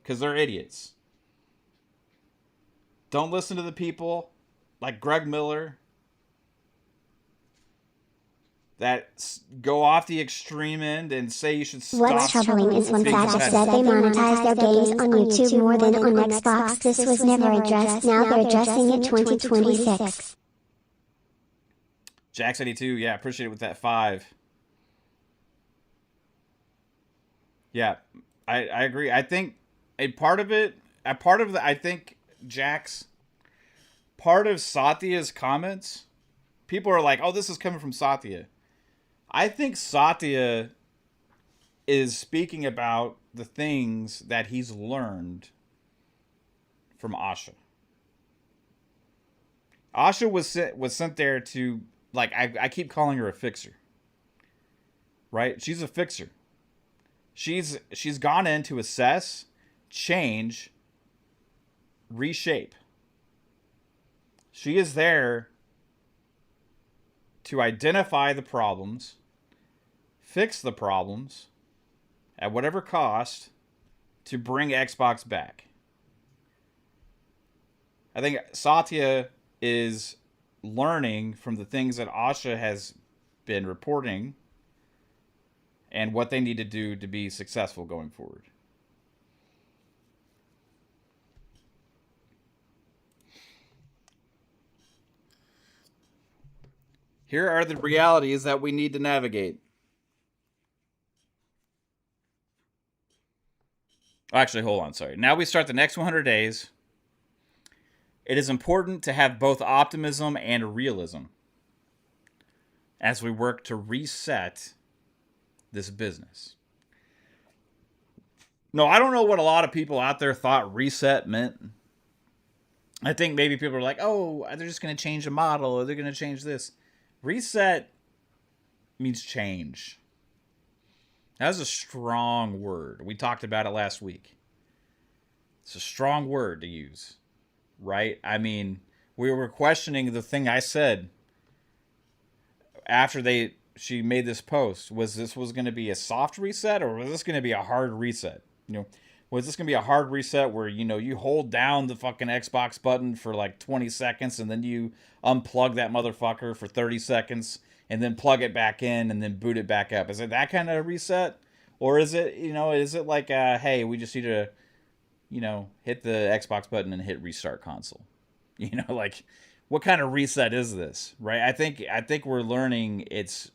because they're idiots. Don't listen to the people like Greg Miller that go off the extreme end and say you should stop. What's troubling is when Fadge said they monetize their games on YouTube more than on Xbox. This was never addressed. Now they're addressing it 2026. Jax82, yeah, appreciate it with that 5. Yeah, I agree. I think I think Jax, part of Satya's comments, people are like, oh, this is coming from Satya. I think Satya is speaking about the things that he's learned from Asha. Asha was sent there to, like, I keep calling her a fixer. Right? She's a fixer. She's gone in to assess, change, reshape. She is there to identify the problems, fix the problems, at whatever cost, to bring Xbox back. I think Satya is learning from the things that Asha has been reporting and what they need to do to be successful going forward. Here are the realities that we need to navigate. Actually, hold on, sorry. Now we start the next 100 days. It is important to have both optimism and realism as we work to reset this business. No, I don't know what a lot of people out there thought reset meant. I think maybe people are like, oh, they're just going to change the model or they're going to change this. Reset means change. That's a strong word. We talked about it last week. It's a strong word to use, right? I mean, we were questioning the thing I said after she made this post. Was going to be a soft reset or was this going to be a hard reset? Was this going to be a hard reset where, you hold down the fucking Xbox button for like 20 seconds and then you unplug that motherfucker for 30 seconds and then plug it back in and then boot it back up? Is it that kind of reset? Or is it like, hey, we just need to, hit the Xbox button and hit restart console? Like, what kind of reset is this, right? I think we're learning this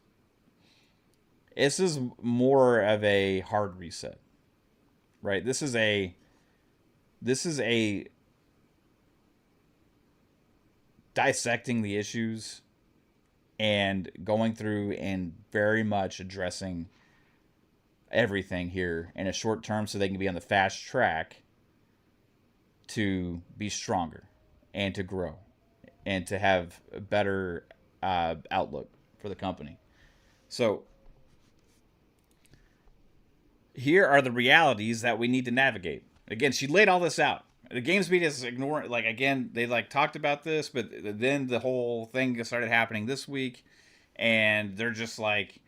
is more of a hard reset, right? This is a dissecting the issues and going through and very much addressing everything here in a short term so they can be on the fast track to be stronger and to grow and to have a better outlook for the company. So here are the realities that we need to navigate. Again, she laid all this out. The games media is ignoring, like, again, they like talked about this, but then the whole thing started happening this week, and they're just like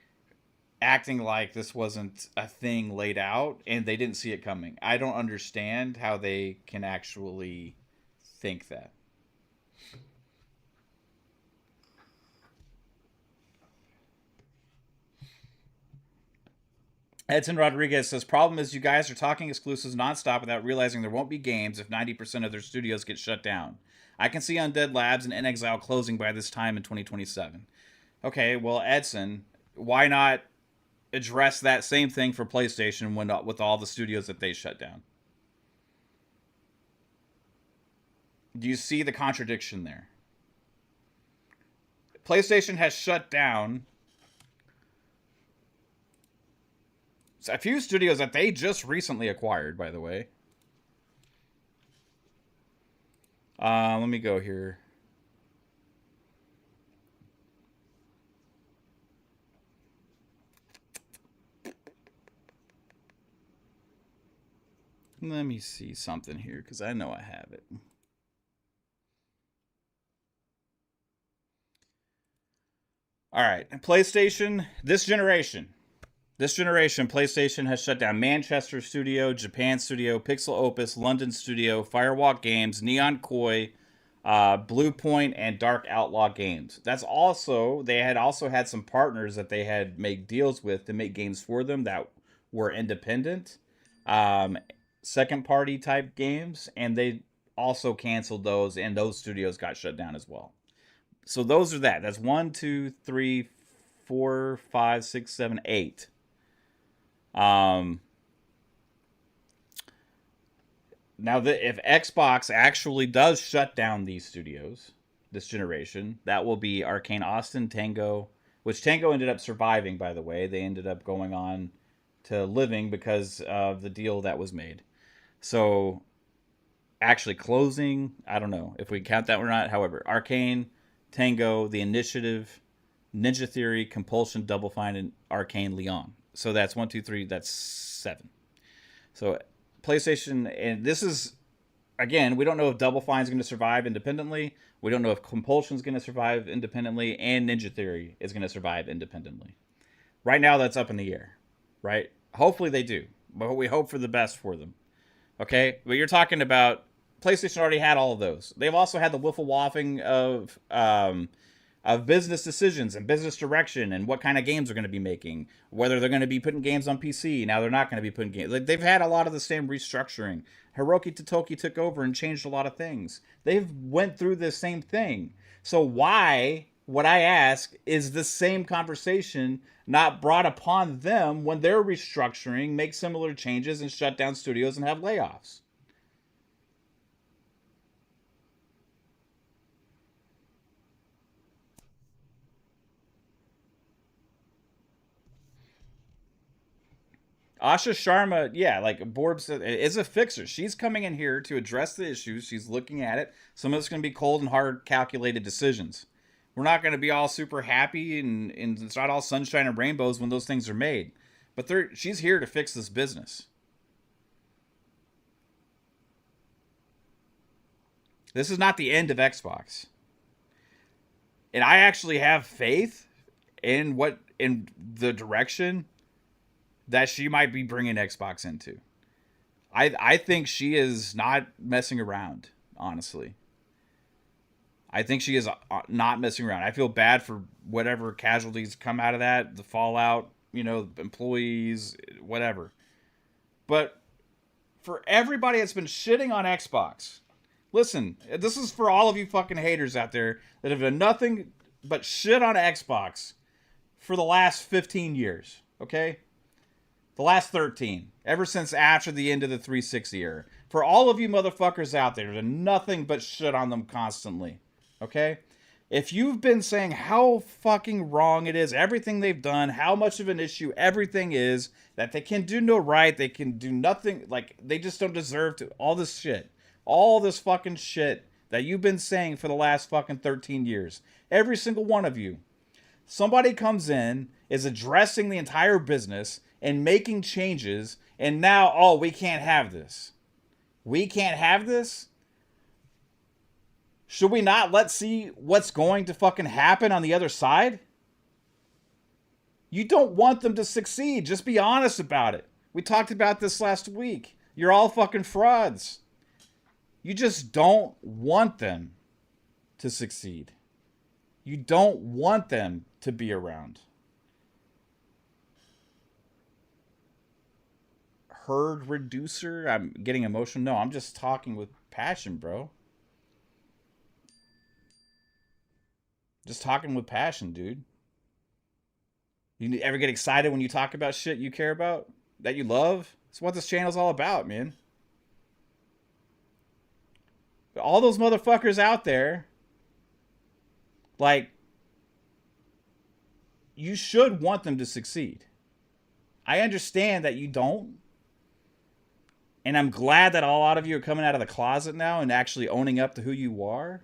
acting like this wasn't a thing laid out, and they didn't see it coming. I don't understand how they can actually think that. Edson Rodriguez says, problem is you guys are talking exclusives nonstop without realizing there won't be games if 90% of their studios get shut down. I can see Undead Labs and inXile closing by this time in 2027. Okay, well, Edson, why not address that same thing for PlayStation with all the studios that they shut down? Do you see the contradiction there? PlayStation has shut down a few studios that they just recently acquired, by the way. Let me go here. Let me see something here, because I know I have it. All right, PlayStation, this generation, PlayStation has shut down Manchester Studio, Japan Studio, Pixel Opus, London Studio, Firewalk Games, Neon Koi, Bluepoint, and Dark Outlaw Games. They had also had some partners that they had made deals with to make games for them that were independent, second party type games, and they also canceled those, and those studios got shut down as well. So those are that. That's 1, 2, 3, 4, 5, 6, 7, 8. Now, if Xbox actually does shut down these studios this generation, that will be Arcane Austin, Tango, which Tango ended up surviving, by the way. They ended up going on to living because of the deal that was made. So, actually closing, I don't know if we count that or not. However, Arcane, Tango, The Initiative, Ninja Theory, Compulsion, Double Fine, and Arcane Leon. So that's 1, 2, 3, that's 7. So PlayStation, and this is, again, we don't know if Double Fine is going to survive independently. We don't know if Compulsion is going to survive independently, and Ninja Theory is going to survive independently. Right now, that's up in the air, right? Hopefully they do, but we hope for the best for them. Okay, but you're talking about PlayStation already had all of those. They've also had the wiffle waffing of business decisions and business direction and what kind of games they're going to be making, whether they're going to be putting games on PC. Now they're not going to be putting games. Like, they've had a lot of the same restructuring. Hiroki Totoki took over and changed a lot of things. They've went through the same thing. So why, what I ask, is the same conversation not brought upon them when they're restructuring, make similar changes, and shut down studios and have layoffs? Asha Sharma, yeah, like Borb said, is a fixer. She's coming in here to address the issues. She's looking at it. Some of it's going to be cold and hard, calculated decisions. We're not going to be all super happy and it's not all sunshine and rainbows when those things are made. But she's here to fix this business. This is not the end of Xbox. And I actually have faith in the direction that she might be bringing Xbox into. I think she is not messing around, honestly. I think she is not messing around. I feel bad for whatever casualties come out of that, the fallout, employees, whatever. But for everybody that's been shitting on Xbox, listen, this is for all of you fucking haters out there that have done nothing but shit on Xbox for the last 15 years, okay? The last 13. Ever since after the end of the 360 era. For all of you motherfuckers out there that have nothing but shit on them constantly, okay? If you've been saying how fucking wrong it is, everything they've done, how much of an issue everything is, that they can do no right, they can do nothing, like, they just don't deserve to, all this shit. All this fucking shit that you've been saying for the last fucking 13 years. Every single one of you. Somebody comes in, is addressing the entire business, and making changes, and now, oh, we can't have this. We can't have this? Should we not let's see what's going to fucking happen on the other side? You don't want them to succeed. Just be honest about it. We talked about this last week. You're all fucking frauds. You just don't want them to succeed. You don't want them to be around. Herd reducer? I'm getting emotional. No, I'm just talking with passion, bro. Just talking with passion, dude. You ever get excited when you talk about shit you care about? That you love? That's what this channel's all about, man. All those motherfuckers out there, like, you should want them to succeed. I understand that you don't. And I'm glad that a lot of you are coming out of the closet now and actually owning up to who you are.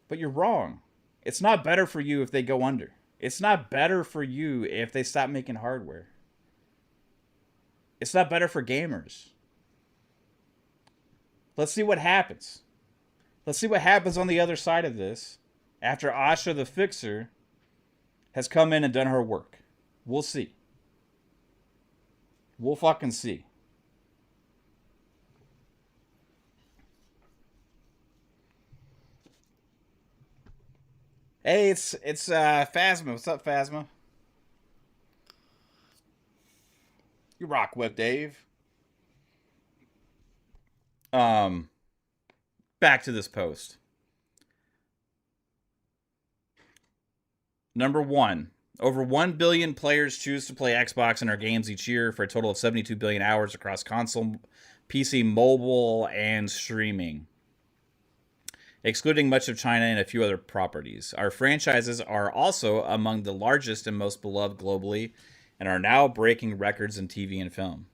But you're wrong. It's not better for you if they go under. It's not better for you if they stop making hardware. It's not better for gamers. Let's see what happens. Let's see what happens on the other side of this after Asha the Fixer has come in and done her work. We'll see. We'll fucking see. Hey, it's Phasma. What's up, Phasma? You rock with Dave. Back to this post. Number 1. Over 1 billion players choose to play Xbox in our games each year for a total of 72 billion hours across console, PC, mobile, and streaming, excluding much of China and a few other properties. Our franchises are also among the largest and most beloved globally and are now breaking records in TV and film.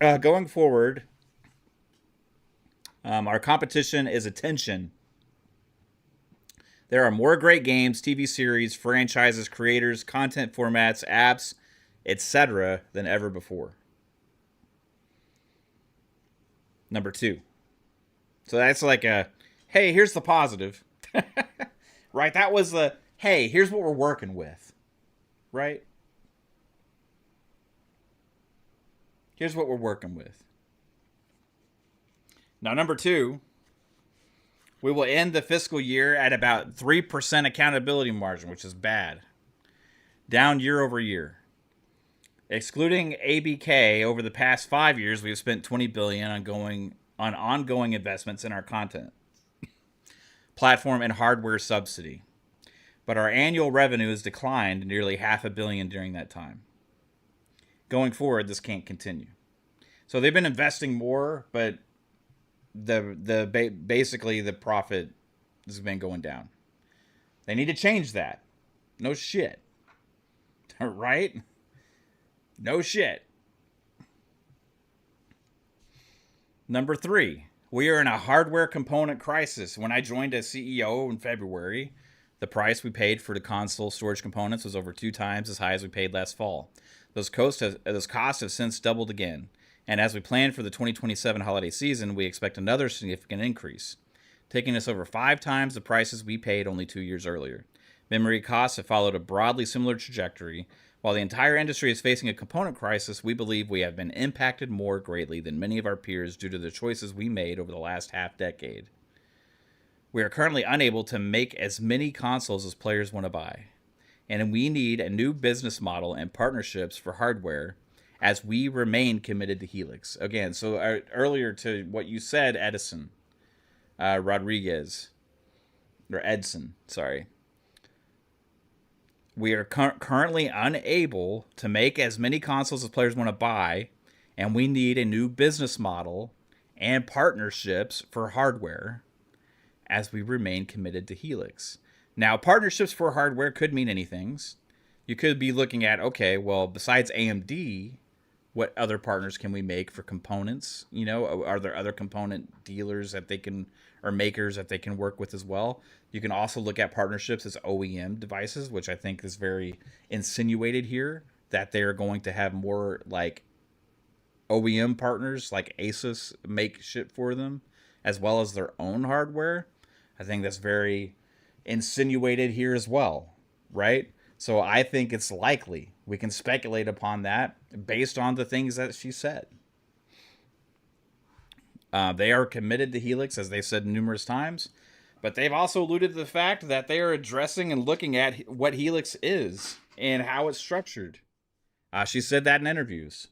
Going forward, our competition is attention. There are more great games, TV series, franchises, creators, content formats, apps, etc. than ever before. Number 2. So that's like a, hey, here's the positive. Right? That was the, hey, here's what we're working with. Right? Here's what we're working with. Now, number 2, we will end the fiscal year at about 3% accountability margin, which is bad. Down year over year. Excluding ABK, over the past 5 years, we've spent $20 billion on ongoing investments in our content, platform, and hardware subsidy. But our annual revenue has declined nearly $500 million during that time. Going forward, this can't continue. So they've been investing more, but basically the profit has been going down. They need to change that. No shit. Right? No shit. Number 3, we are in a hardware component crisis. When I joined as CEO in February, the price we paid for the console storage components was over 2 times as high as we paid last fall. Those costs have since doubled again. And as we plan for the 2027 holiday season, we expect another significant increase, taking us over 5 times the prices we paid only 2 years earlier. Memory costs have followed a broadly similar trajectory. While the entire industry is facing a component crisis, we believe we have been impacted more greatly than many of our peers due to the choices we made over the last half-decade. We are currently unable to make as many consoles as players want to buy, and we need a new business model and partnerships for hardware as we remain committed to Helix. Again, so earlier to what you said, Edson, Rodriguez, or Edson, sorry. We are currently unable to make as many consoles as players want to buy, and we need a new business model and partnerships for hardware as we remain committed to Helix. Now, partnerships for hardware could mean any things. You could be looking at, okay, well, besides AMD, what other partners can we make for components? You know, are there other component dealers that they can, or makers that they can work with as well? You can also look at partnerships as OEM devices, which I think is very insinuated here, that they are going to have more like OEM partners like Asus make shit for them, as well as their own hardware. I think that's very insinuated here as well, right? So I think it's likely. We can speculate upon that based on the things that she said. They are committed to Helix, as they said numerous times, but they've also alluded to the fact that they are addressing and looking at what Helix is and how it's structured. She said that in interviews.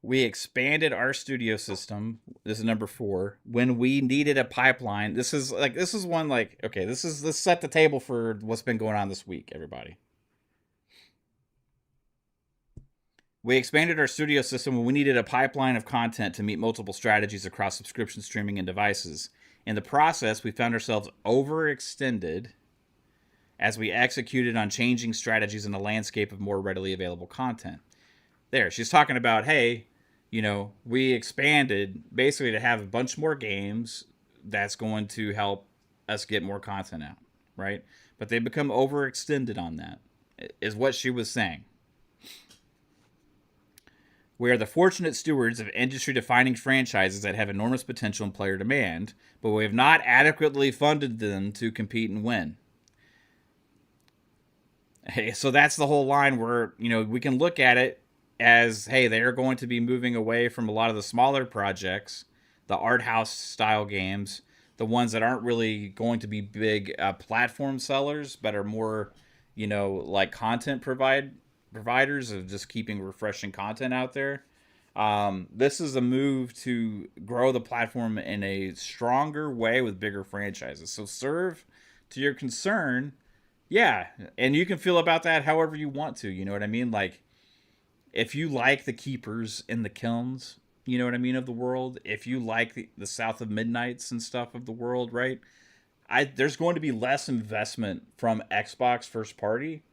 We expanded our studio system. This is number 4. When we needed a pipeline. This is one like, okay, let's set the table for what's been going on this week, everybody. We expanded our studio system when we needed a pipeline of content to meet multiple strategies across subscription, streaming, and devices. In the process, we found ourselves overextended as we executed on changing strategies in the landscape of more readily available content. There, she's talking about, hey, you know, we expanded basically to have a bunch more games that's going to help us get more content out, right? But they become overextended on that, is what she was saying. We are the fortunate stewards of industry-defining franchises that have enormous potential and player demand, but we have not adequately funded them to compete and win. Hey, so that's the whole line where, you know, we can look at it as, hey, they are going to be moving away from a lot of the smaller projects, the art house style games, the ones that aren't really going to be big platform sellers, but are more, you know, like content providers of just keeping refreshing content out there. This is a move to grow the platform in a stronger way with bigger franchises. So serve to your concern. Yeah, and you can feel about that however you want to. You know what I mean? Like, if you like the Keepers and the Kilns, you know what I mean, of the world, if you like the South of Midnights and stuff of the world, right? There's going to be less investment from Xbox first party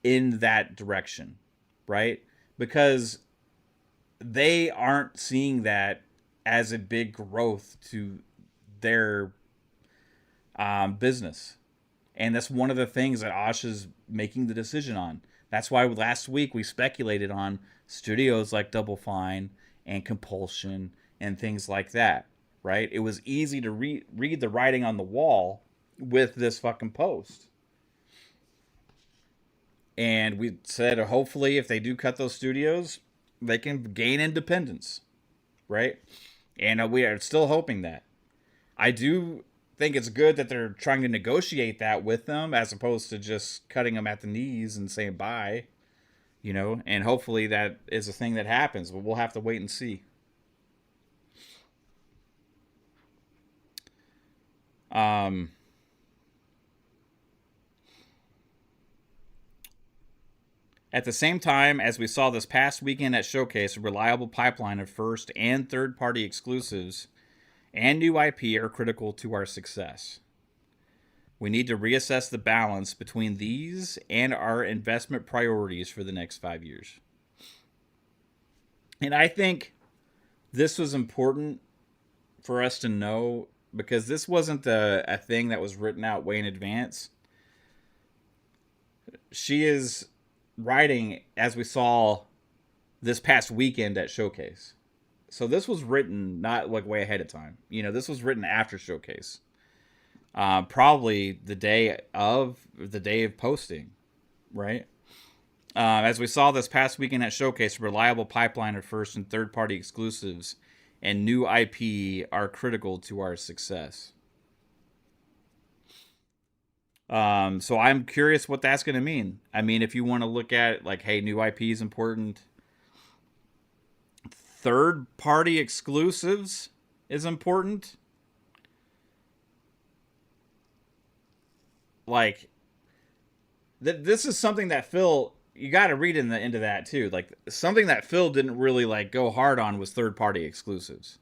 in that direction, right? Because they aren't seeing that as a big growth to their business. And that's one of the things that Asha's making the decision on. That's why last week we speculated on studios like Double Fine and Compulsion and things like that, right? It was easy to read the writing on the wall with this fucking post. And we said, hopefully, if they do cut those studios, they can gain independence, right? And we are still hoping that. I do think it's good that they're trying to negotiate that with them as opposed to just cutting them at the knees and saying bye, you know, and hopefully that is a thing that happens, but we'll have to wait and see. At the same time, as we saw this past weekend at Showcase, a reliable pipeline of first and third-party exclusives and new IP are critical to our success. We need to reassess the balance between these and our investment priorities for the next 5 years. And I think this was important for us to know because this wasn't a thing that was written out way in advance. She is writing, as we saw this past weekend at Showcase. So this was written not like way ahead of time. This was written after Showcase. Probably the day of posting, right? As we saw this past weekend at Showcase, a reliable pipeline of first and third party exclusives and new IP are critical to our success. So I'm curious what that's going to mean. I mean, if you want to look at like, hey, new IP is important. Third party exclusives is important. Like, this is something that Phil, you got to read into that too. Like, something that Phil didn't really like go hard on was third party exclusives.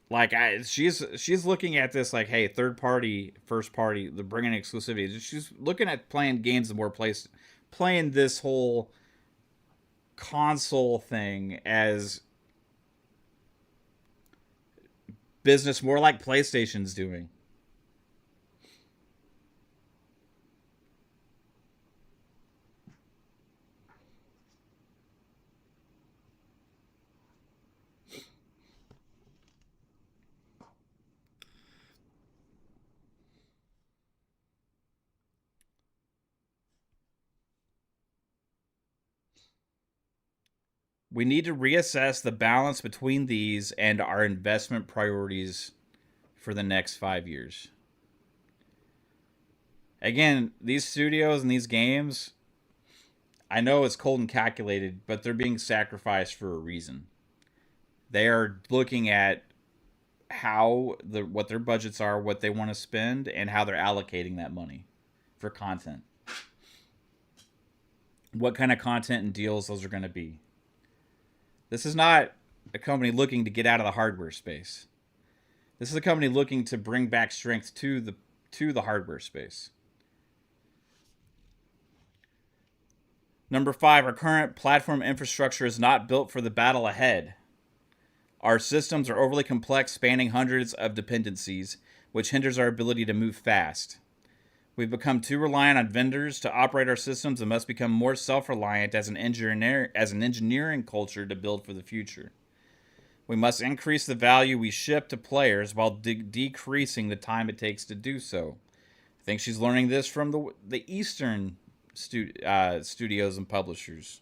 Like, she's looking at this like, hey, third party, first party, the bringing exclusivity. She's looking at playing games in more place, playing this whole console thing as business, more like PlayStation's doing. We need to reassess the balance between these and our investment priorities for the next 5 years. Again, these studios and these games, I know it's cold and calculated, but they're being sacrificed for a reason. They are looking at what their budgets are, what they want to spend, and how they're allocating that money for content. What kind of content and deals those are going to be. This is not a company looking to get out of the hardware space. This is a company looking to bring back strength to the hardware space. Number 5, our current platform infrastructure is not built for the battle ahead. Our systems are overly complex, spanning hundreds of dependencies, which hinders our ability to move fast. We've become too reliant on vendors to operate our systems and must become more self-reliant as an engineering culture to build for the future. We must increase the value we ship to players while decreasing the time it takes to do so. I think she's learning this from the Eastern studios and publishers.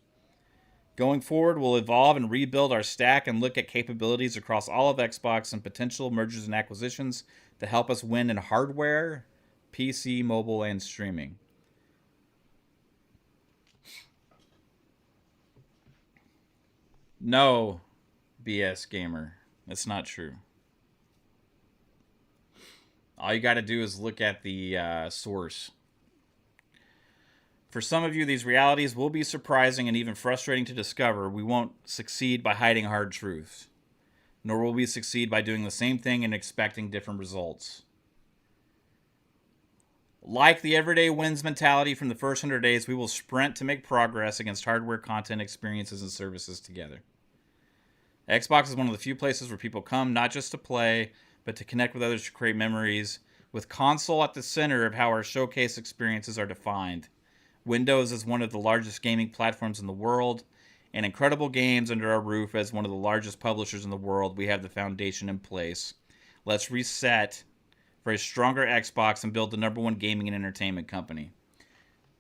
Going forward, we'll evolve and rebuild our stack and look at capabilities across all of Xbox and potential mergers and acquisitions to help us win in hardware, PC, mobile, and streaming. No, BS Gamer. That's not true. All you got to do is look at the source. For some of you, these realities will be surprising and even frustrating to discover. We won't succeed by hiding hard truths, nor will we succeed by doing the same thing and expecting different results. Like the everyday wins mentality from the first 100 days, we will sprint to make progress against hardware, content, experiences, and services together. Xbox is one of the few places where people come not just to play, but to connect with others to create memories, with console at the center of how our showcase experiences are defined. Windows is one of the largest gaming platforms in the world, and incredible games under our roof as one of the largest publishers in the world. We have the foundation in place. Let's reset for a stronger Xbox and build the number one gaming and entertainment company.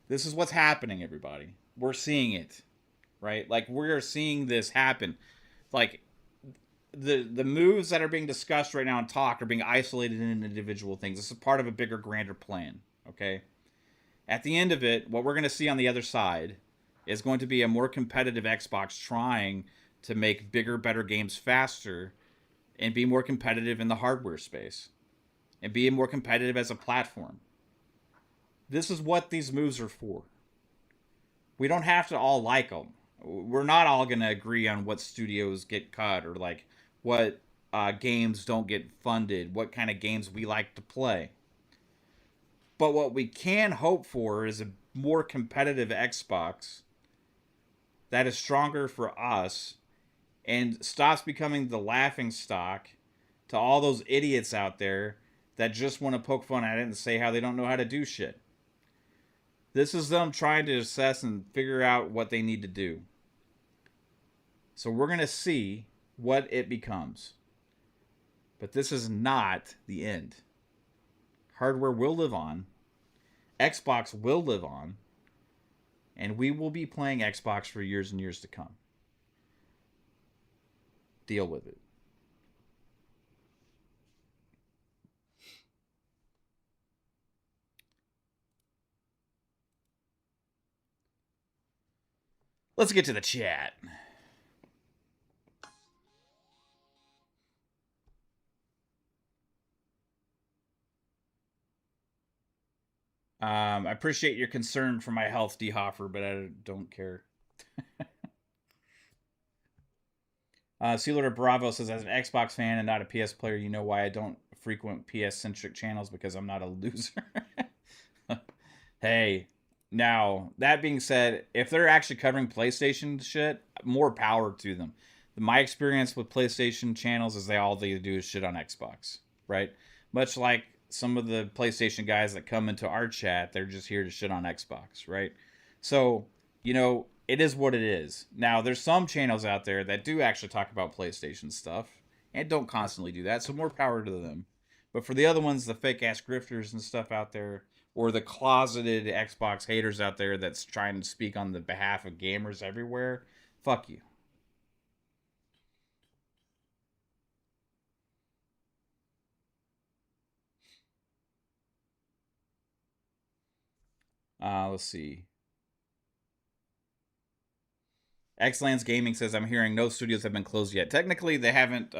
This is what's happening, everybody. We're seeing it, right? Like, we're seeing this happen. Like, the moves that are being discussed right now and talked are being isolated into individual things. This is part of a bigger, grander plan, okay? At the end of it, what we're going to see on the other side is going to be a more competitive Xbox trying to make bigger, better games faster and be more competitive in the hardware space and be more competitive as a platform. This is what these moves are for. We don't have to all like them. We're not all going to agree on what studios get cut or like what games don't get funded, what kind of games we like to play. But what we can hope for is a more competitive Xbox that is stronger for us and stops becoming the laughing stock to all those idiots out there that just want to poke fun at it and say how they don't know how to do shit. This is them trying to assess and figure out what they need to do. So we're going to see what it becomes. But this is not the end. Hardware will live on. Xbox will live on. And we will be playing Xbox for years and years to come. Deal with it. Let's get to the chat. I appreciate your concern for my health, D. Hoffer, but I don't care. Sealer Bravo says, as an Xbox fan and not a PS player, you know why I don't frequent PS-centric channels, because I'm not a loser. Hey, now, that being said, if they're actually covering PlayStation shit, more power to them. My experience with PlayStation channels is all they do is shit on Xbox, right? Much like some of the PlayStation guys that come into our chat, they're just here to shit on Xbox, right? So, it is what it is. Now, there's some channels out there that do actually talk about PlayStation stuff and don't constantly do that, so more power to them. But for the other ones, the fake-ass grifters and stuff out there, or the closeted Xbox haters out there that's trying to speak on the behalf of gamers everywhere, fuck you. Let's see. Xlands Gaming says, I'm hearing no studios have been closed yet. Technically, they haven't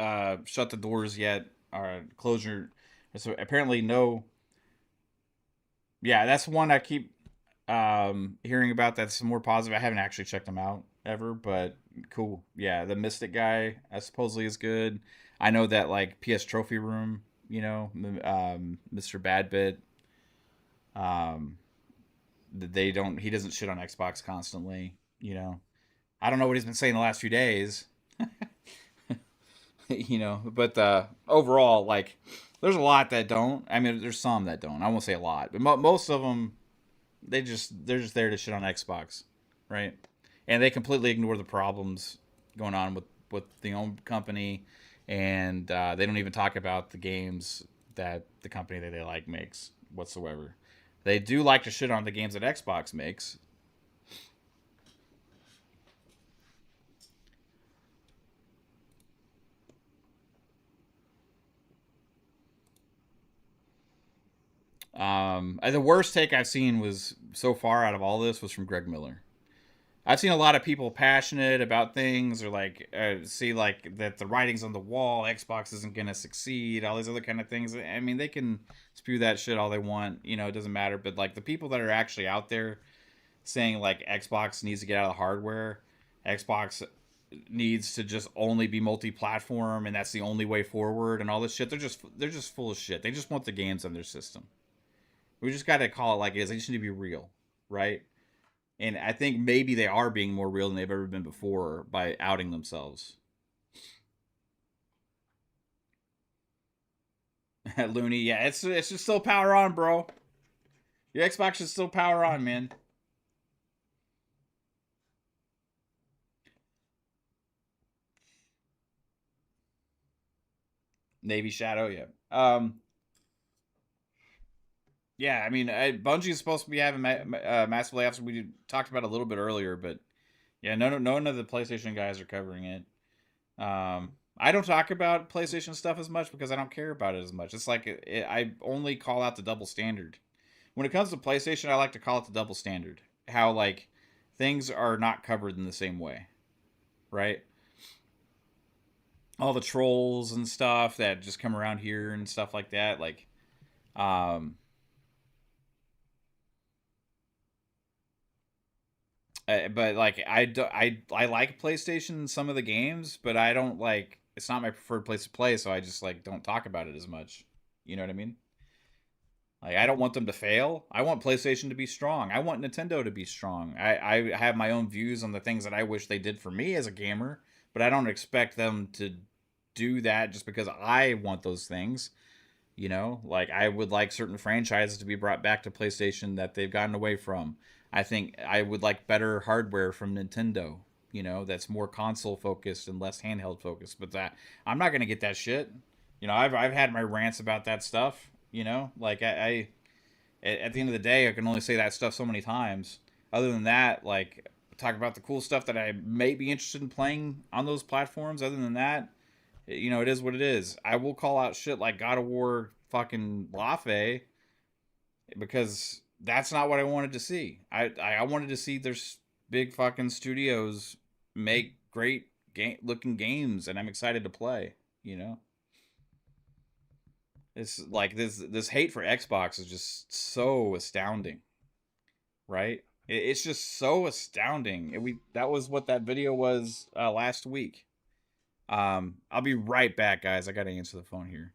shut the doors yet. Or closure. So apparently no. Yeah, that's one I keep hearing about that's more positive. I haven't actually checked them out ever, but cool. Yeah, the Mystic guy supposedly is good. I know that like PS Trophy Room, Mr. Badbit, he doesn't shit on Xbox constantly, I don't know what he's been saying the last few days, but overall, like, there's a lot that don't. I mean, there's some that don't. I won't say a lot, but most of them, they're just there to shit on Xbox, right? And they completely ignore the problems going on with the own company, and they don't even talk about the games that the company that they like makes whatsoever. They do like to shit on the games that Xbox makes. The worst take I've seen was so far out of all this was from Greg Miller. I've seen a lot of people passionate about things, or like see like that the writing's on the wall, Xbox isn't gonna succeed, all these other kind of things. I mean, they can spew that shit all they want, it doesn't matter. But like the people that are actually out there saying like Xbox needs to get out of the hardware, Xbox needs to just only be multi-platform, and that's the only way forward, and all this shit, they're just full of shit. They just want the games on their system. We just got to call it like it is. They just need to be real, right? And I think maybe they are being more real than they've ever been before by outing themselves. Looney, yeah, it's just still power on, bro. Your Xbox is still power on, man. Navy Shadow, yeah. Yeah, I mean, Bungie is supposed to be having massive layoffs. We talked about it a little bit earlier, but yeah, none of the PlayStation guys are covering it. I don't talk about PlayStation stuff as much because I don't care about it as much. It's like I only call out the double standard. When it comes to PlayStation, I like to call it the double standard. How like things are not covered in the same way, right? All the trolls and stuff that just come around here and stuff like that, like, but like I like PlayStation some of the games, but I don't like it's not my preferred place to play, so I just like don't talk about it as much. You know what I mean? Like, I don't want them to fail. I want PlayStation to be strong. I want Nintendo to be strong. I have my own views on the things that I wish they did for me as a gamer, but I don't expect them to do that just because I want those things. You know, like I would like certain franchises to be brought back to PlayStation that they've gotten away from. I think I would like better hardware from Nintendo, you know, that's more console focused and less handheld focused. But that I'm not gonna get that shit. You know, I've had my rants about that stuff. You know, like I at the end of the day, I can only say that stuff so many times. Other than that, like talk about the cool stuff that I may be interested in playing on those platforms. Other than that, you know, it is what it is. I will call out shit like God of War fucking Lafe because that's not what I wanted to see. I wanted to see there's big fucking studios make great looking games, and I'm excited to play. You know, it's like this hate for Xbox is just so astounding, right? It's just so astounding. That was what that video was last week. I'll be right back, guys. I gotta answer the phone here.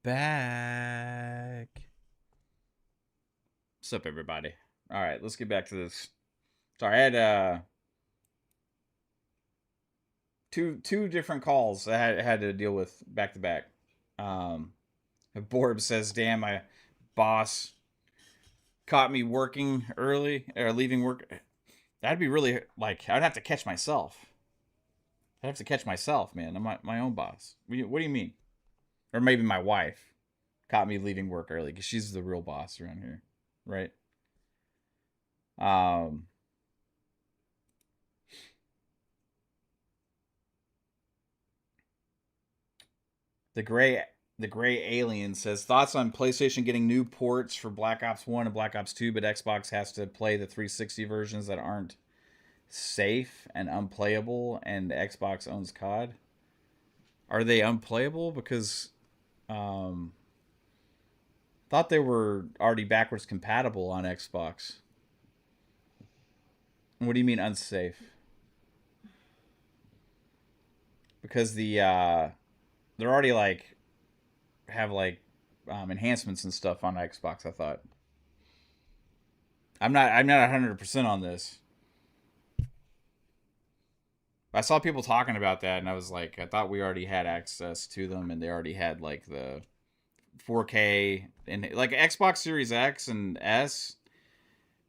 back. What's up, everybody? All right, let's get back to this. Sorry, I had two different calls I had to deal with back to back. Borb says, "Damn, my boss caught me working early or leaving work." That'd be really like I'd have to catch myself. I'd have to catch myself, man. I'm my own boss. What do you mean? Or maybe my wife caught me leaving work early because she's the real boss around here, right? Um, the gray alien says thoughts on PlayStation getting new ports for Black Ops 1 and Black Ops 2, but Xbox has to play the 360 versions that aren't safe and unplayable, and Xbox owns COD. Are they unplayable? Because thought they were already backwards compatible on Xbox. What do you mean unsafe? Because they're already like have like enhancements and stuff on Xbox. I thought. I'm not 100% on this. I saw people talking about that, and I was like, I thought we already had access to them, and they already had like the 4K and like Xbox Series X and S.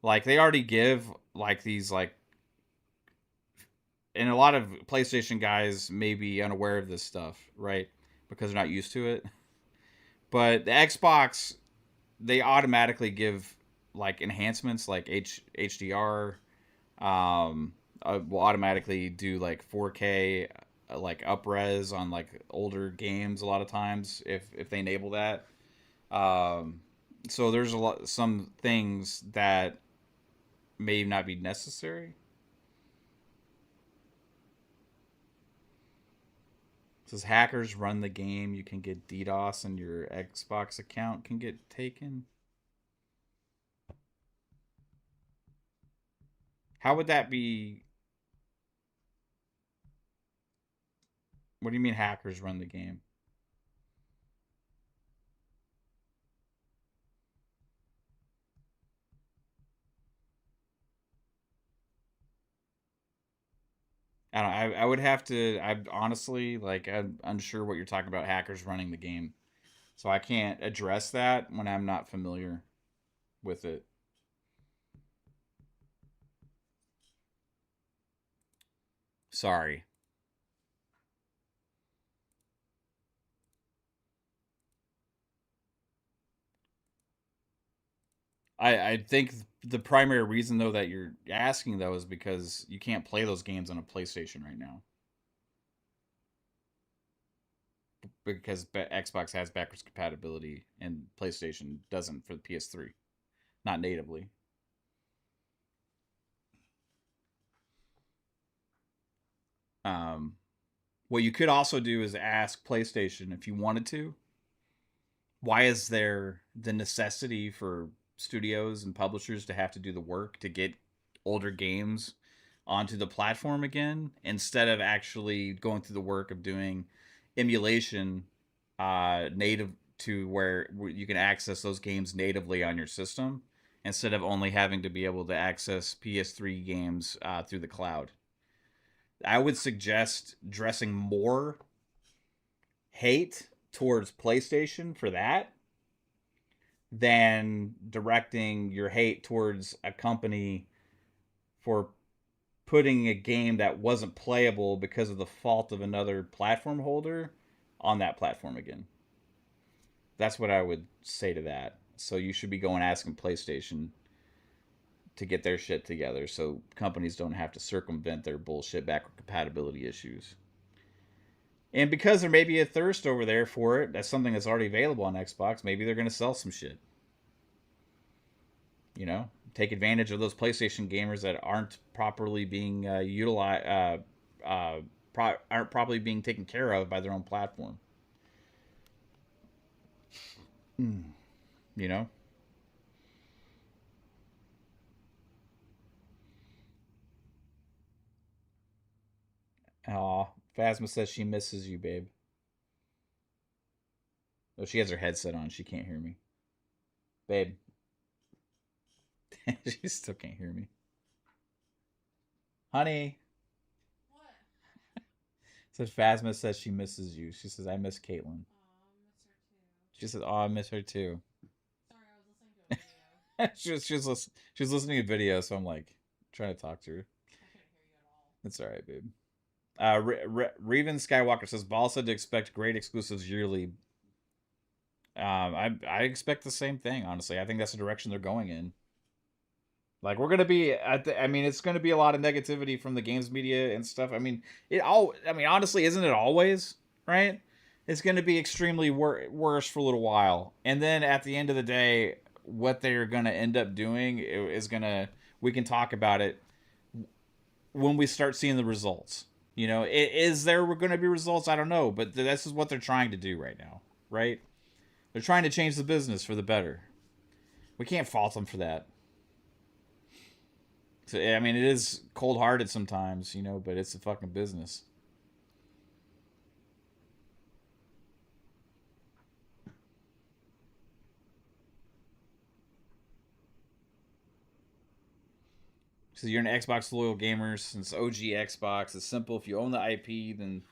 Like they already give like these like, and a lot of PlayStation guys may be unaware of this stuff, right? Because they're not used to it. But the Xbox, they automatically give like enhancements like HDR. Will automatically do like 4K, like upres on like older games a lot of times if they enable that. So there's some things that may not be necessary. It says hackers run the game. You can get DDoS and your Xbox account can get taken. How would that be? What do you mean hackers run the game? I don't know. I would have to. I honestly like. I'm unsure what you're talking about. Hackers running the game, so I can't address that when I'm not familiar with it. Sorry. I think the primary reason though that you're asking though is because you can't play those games on a PlayStation right now because Xbox has backwards compatibility and PlayStation doesn't for the PS3, not natively. Um, what you could also do is ask PlayStation if you wanted to. Why is there the necessity for studios and publishers to have to do the work to get older games onto the platform again instead of actually going through the work of doing emulation native to where you can access those games natively on your system instead of only having to be able to access PS3 games through the cloud. I would suggest dressing more hate towards PlayStation for that than directing your hate towards a company for putting a game that wasn't playable because of the fault of another platform holder on that platform again. That's what I would say to that. So you should be going asking PlayStation to get their shit together so companies don't have to circumvent their bullshit backward compatibility issues. And because there may be a thirst over there for it, that's something that's already available on Xbox, maybe they're going to sell some shit. You know, take advantage of those PlayStation gamers that aren't properly being utilized, aren't properly being taken care of by their own platform. You know? Aw, Phasma says she misses you, babe. Oh, she has her headset on. She can't hear me. Babe. She still can't hear me. Honey. Says Phasma says she misses you. She says, I miss Caitlin. She says, oh, I miss her too. She was listening to video, so I'm like trying to talk to her. It's all right, babe. Reven Skywalker says Ball said to expect great exclusives yearly. I expect the same thing, honestly. I think that's the direction they're going in. Like we're gonna be I mean, it's gonna be a lot of negativity from the games media and stuff. I mean, honestly, isn't it always right? It's gonna be extremely worse for a little while, and then at the end of the day, what they're gonna end up doing is gonna we can talk about it when we start seeing the results. You know, is there going to be results? I don't know, but this is what they're trying to do right now, right? They're trying to change the business for the better. We can't fault them for that. So, I mean, it is cold-hearted sometimes, you know, but it's a fucking business. So you're an Xbox loyal gamer since OG Xbox. It's simple. If you own the IP, then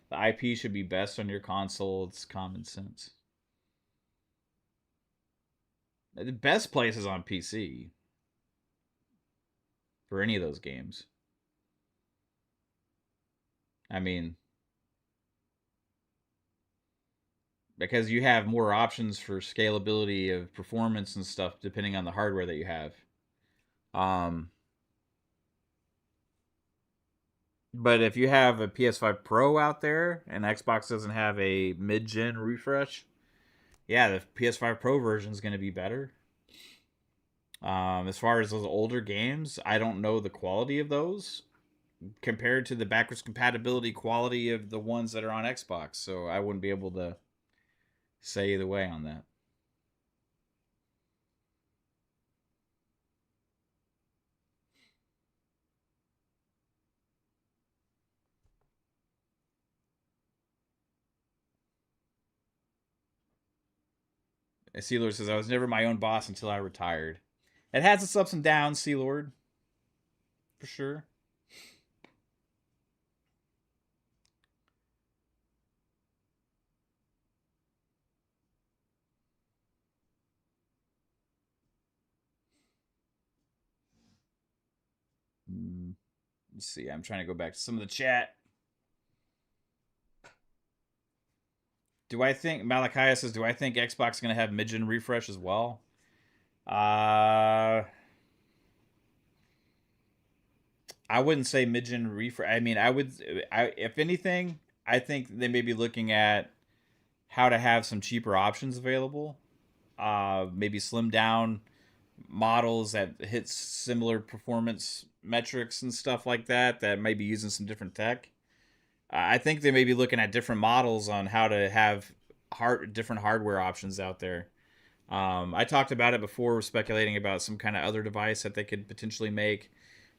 the IP should be best on your console. It's common sense. The best place is on PC for any of those games. I mean, because you have more options for scalability of performance and stuff depending on the hardware that you have. But if you have a PS5 Pro out there and Xbox doesn't have a mid-gen refresh, yeah, the PS5 Pro version is going to be better. As far as those older games, I don't know the quality of those compared to the backwards compatibility quality of the ones that are on Xbox. So I wouldn't be able to say either way on that. Sealord says, I was never my own boss until I retired. It has its ups and downs, Sealord. For sure. Let's see. I'm trying to go back to some of the chat. Do I think Malachi says? Do I think Xbox is going to have mid-gen refresh as well? I wouldn't say mid-gen refresh. I mean, if anything, I think they may be looking at how to have some cheaper options available. Maybe slim down models that hit similar performance metrics and stuff like that. That may be using some different tech. I think they may be looking at different models on how to have different hardware options out there. I talked about it before, speculating about some kind of other device that they could potentially make.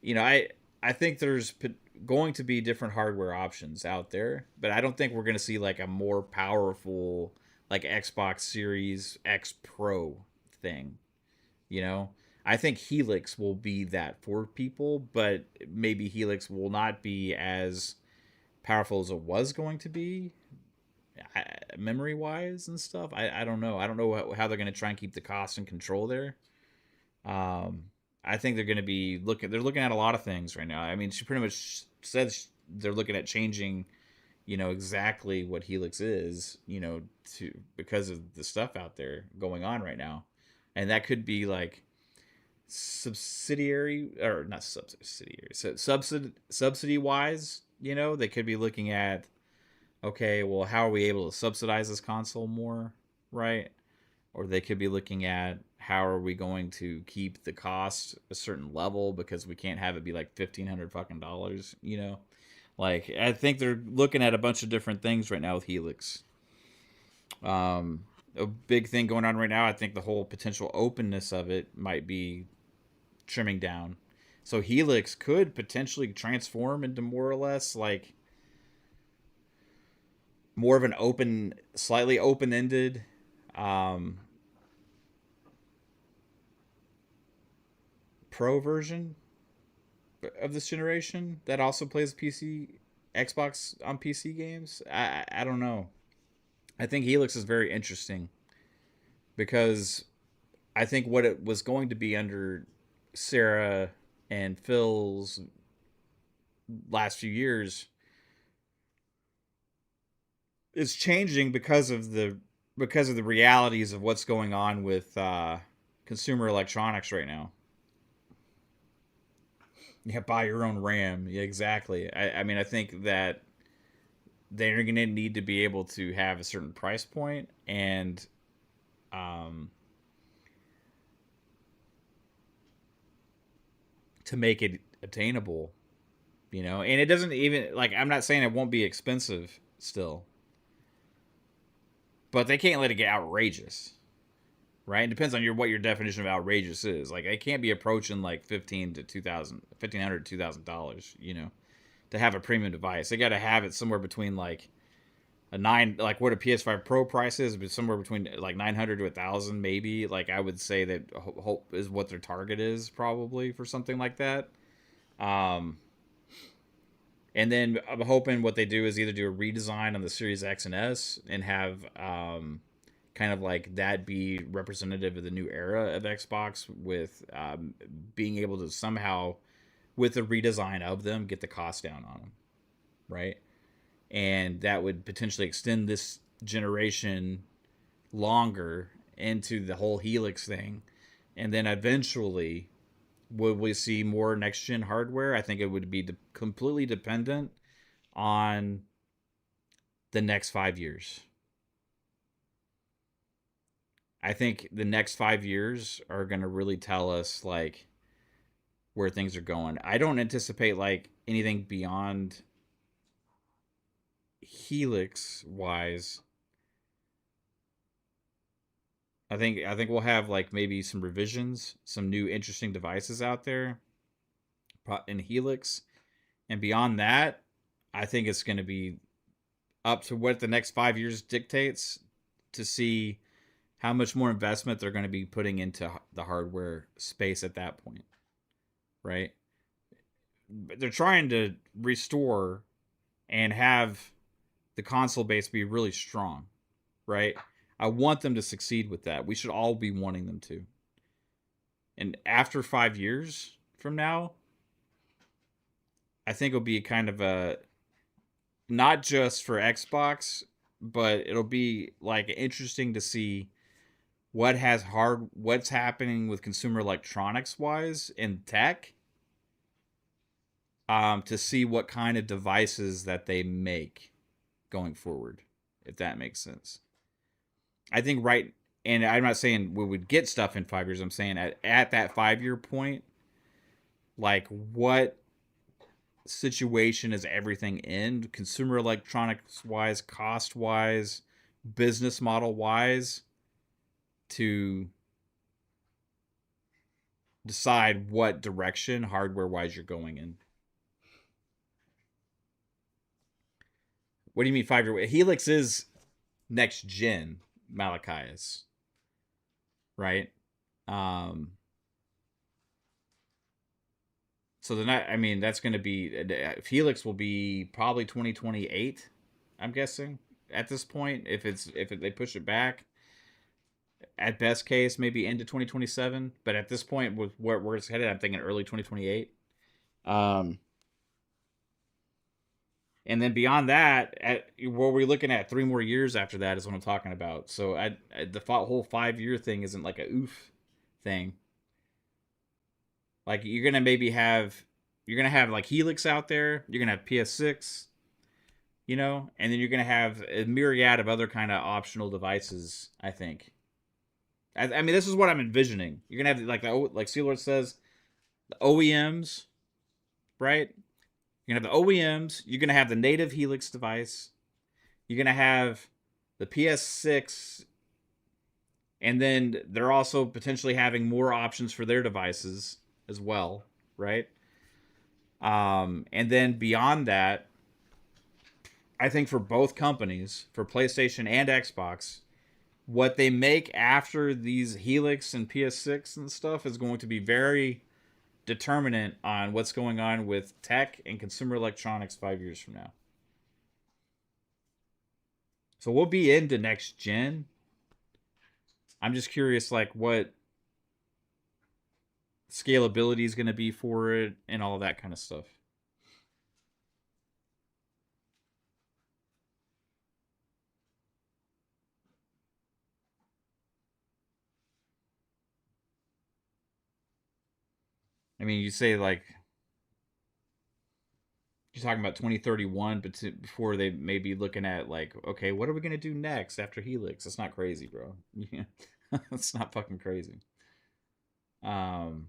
You know, I think there's going to be different hardware options out there, but I don't think we're going to see like a more powerful like Xbox Series X Pro thing. You know, I think Helix will be that for people, but maybe Helix will not be as powerful as it was going to be memory wise and stuff. I don't know. I don't know how they're going to try and keep the cost in control there. I think they're going to be they're looking at a lot of things right now. I mean, she pretty much said they're looking at changing, you know, exactly what Helix is, you know, because of the stuff out there going on right now. And that could be like subsidiary or not subsidiary, so subsidy wise, you know, they could be looking at, okay, well, how are we able to subsidize this console more, right? Or they could be looking at how are we going to keep the cost a certain level because we can't have it be like $1,500 fucking dollars, you know? Like, I think they're looking at a bunch of different things right now with Helix. A big thing going on right now, I think the whole potential openness of it might be trimming down. So Helix could potentially transform into more or less like more of an slightly open-ended pro version of this generation that also plays Xbox on PC games. I don't know. I think Helix is very interesting because I think what it was going to be under Sarah and Phil's last few years is changing because of the realities of what's going on with consumer electronics right now. Yeah, buy your own RAM. Yeah, exactly. I mean, I think that they're going to need to be able to have a certain price point and to make it attainable, you know. And it doesn't even like I'm not saying it won't be expensive still, but they can't let it get outrageous, right? It depends on what your definition of outrageous is. Like it can't be approaching like $1,500 to $2,000, you know, to have a premium device. They got to have it somewhere between like a nine, like what a PS5 Pro price is, but somewhere between like 900 to 1,000, maybe. Like I would say that hope is what their target is probably for something like that. And then I'm hoping what they do is either do a redesign on the Series X and S and have kind of like that be representative of the new era of Xbox with being able to somehow, with the redesign of them, get the cost down on them, right? And that would potentially extend this generation longer into the whole Helix thing. And then eventually, would we see more next gen hardware? I think it would be completely dependent on the next 5 years. I think the next 5 years are going to really tell us like where things are going. I don't anticipate like anything beyond Helix wise. I think we'll have like maybe some revisions, some new interesting devices out there in Helix, and beyond that, I think it's going to be up to what the next 5 years dictates to see how much more investment they're going to be putting into the hardware space at that point, right? They're trying to restore and have the console base be really strong, right? I want them to succeed with that. We should all be wanting them to. And after 5 years from now, I think it'll be kind of a not just for Xbox, but it'll be like interesting to see what's happening with consumer electronics wise in tech, to see what kind of devices that they make going forward, if that makes sense. I think and I'm not saying we would get stuff in 5 years. I'm saying at that 5 year point, like what situation is everything in consumer electronics wise, cost wise, business model wise, to decide what direction hardware wise you're going in. What do you mean 5 year? Helix is next gen Malachias, right? So they're not. I mean, that's going to be Helix will be probably 2028. I'm guessing at this point, if they push it back, at best case maybe into 2027. But at this point, with where it's headed, I'm thinking early 2028. And then beyond that, we're looking at 3 more years after that is what I'm talking about. So the whole 5 year thing isn't like a oof thing. Like you're gonna have like Helix out there. You're gonna have PS6, you know, and then you're gonna have a myriad of other kind of optional devices. I think. I mean, this is what I'm envisioning. You're gonna have like Sealord says, the OEMs, right? You're gonna have the OEMs. You're gonna have the native Helix device. You're gonna have the PS6, and then they're also potentially having more options for their devices as well, right? And then beyond that, I think for both companies, for PlayStation and Xbox, what they make after these Helix and PS6 and stuff is going to be very determinant on what's going on with tech and consumer electronics 5 years from now. So we'll be into next gen. I'm just curious, like, what scalability is going to be for it and all that kind of stuff. I mean, you say like you're talking about 2031, but before they may be looking at like, okay, what are we gonna do next after Helix? It's not crazy, bro. Yeah, it's not fucking crazy. Um,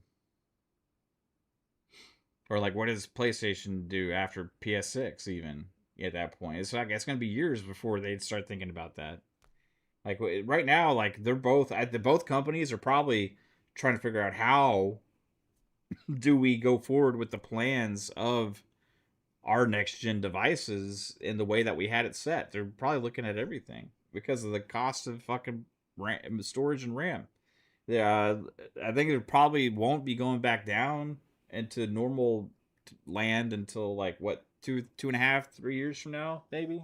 or like, what does PlayStation do after PS6? Even at that point, it's like it's gonna be years before they start thinking about that. Like right now, like the both companies are probably trying to figure out how do we go forward with the plans of our next gen devices in the way that we had it set. They're probably looking at everything because of the cost of fucking RAM, storage and RAM. Yeah, I think it probably won't be going back down into normal land until like what 2.5, 3 years from now, maybe,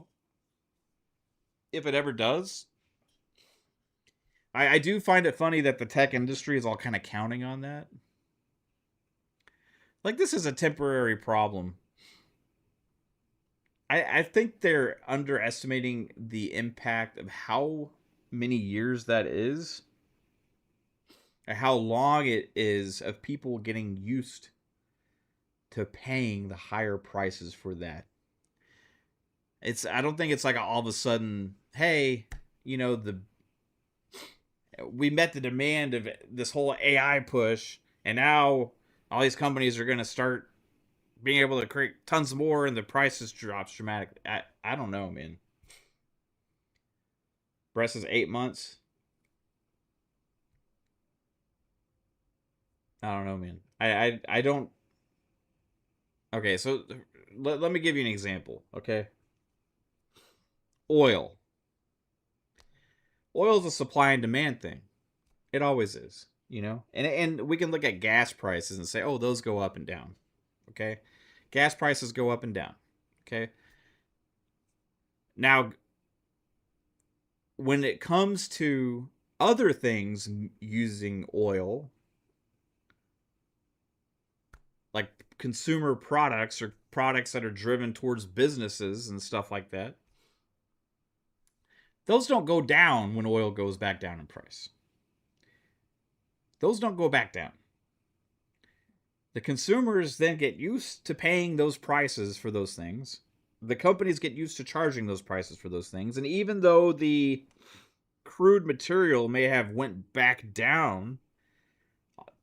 if it ever does. I do find it funny that the tech industry is all kind of counting on that. Like this is a temporary problem. I think they're underestimating the impact of how many years that is, and how long it is of people getting used to paying the higher prices for that. I don't think it's like all of a sudden, hey, we met the demand of this whole AI push, and now all these companies are going to start being able to create tons more and the prices drops dramatically. I don't know, man. Breast is 8 months. I don't know, man. I don't. Okay, so let me give you an example. Okay, oil. Oil is a supply and demand thing. It always is, and we can look at gas prices and say, oh, those go up and down. Okay, gas prices go up and down. Okay, now when it comes to other things using oil, like consumer products or products that are driven towards businesses and stuff like that, those don't go down when oil goes back down in price. Those don't go back down. The consumers then get used to paying those prices for those things. The companies get used to charging those prices for those things. And even though the crude material may have went back down,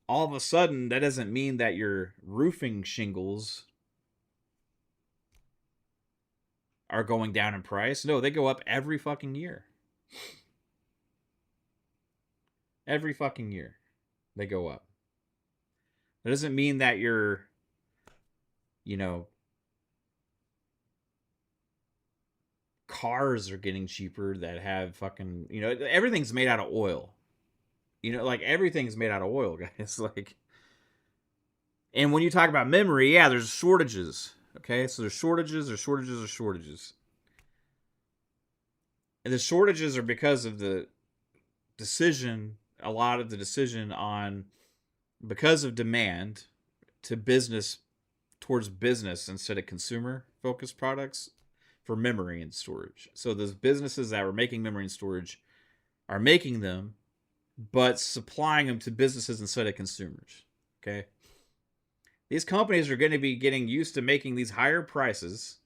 all of a sudden that doesn't mean that your roofing shingles are going down in price. No, they go up every fucking year. Every fucking year they go up. That doesn't mean that your, cars are getting cheaper that have fucking, everything's made out of oil. Like everything's made out of oil, guys. Like, and when you talk about memory, yeah, there's shortages. Okay, so there's shortages, there's shortages, there's shortages. And the shortages are because of the decision, a lot of the decision on, because of demand to business, towards business instead of consumer focused products for memory and storage. So those businesses that were making memory and storage are making them, but supplying them to businesses instead of consumers. Okay. These companies are going to be getting used to making these higher prices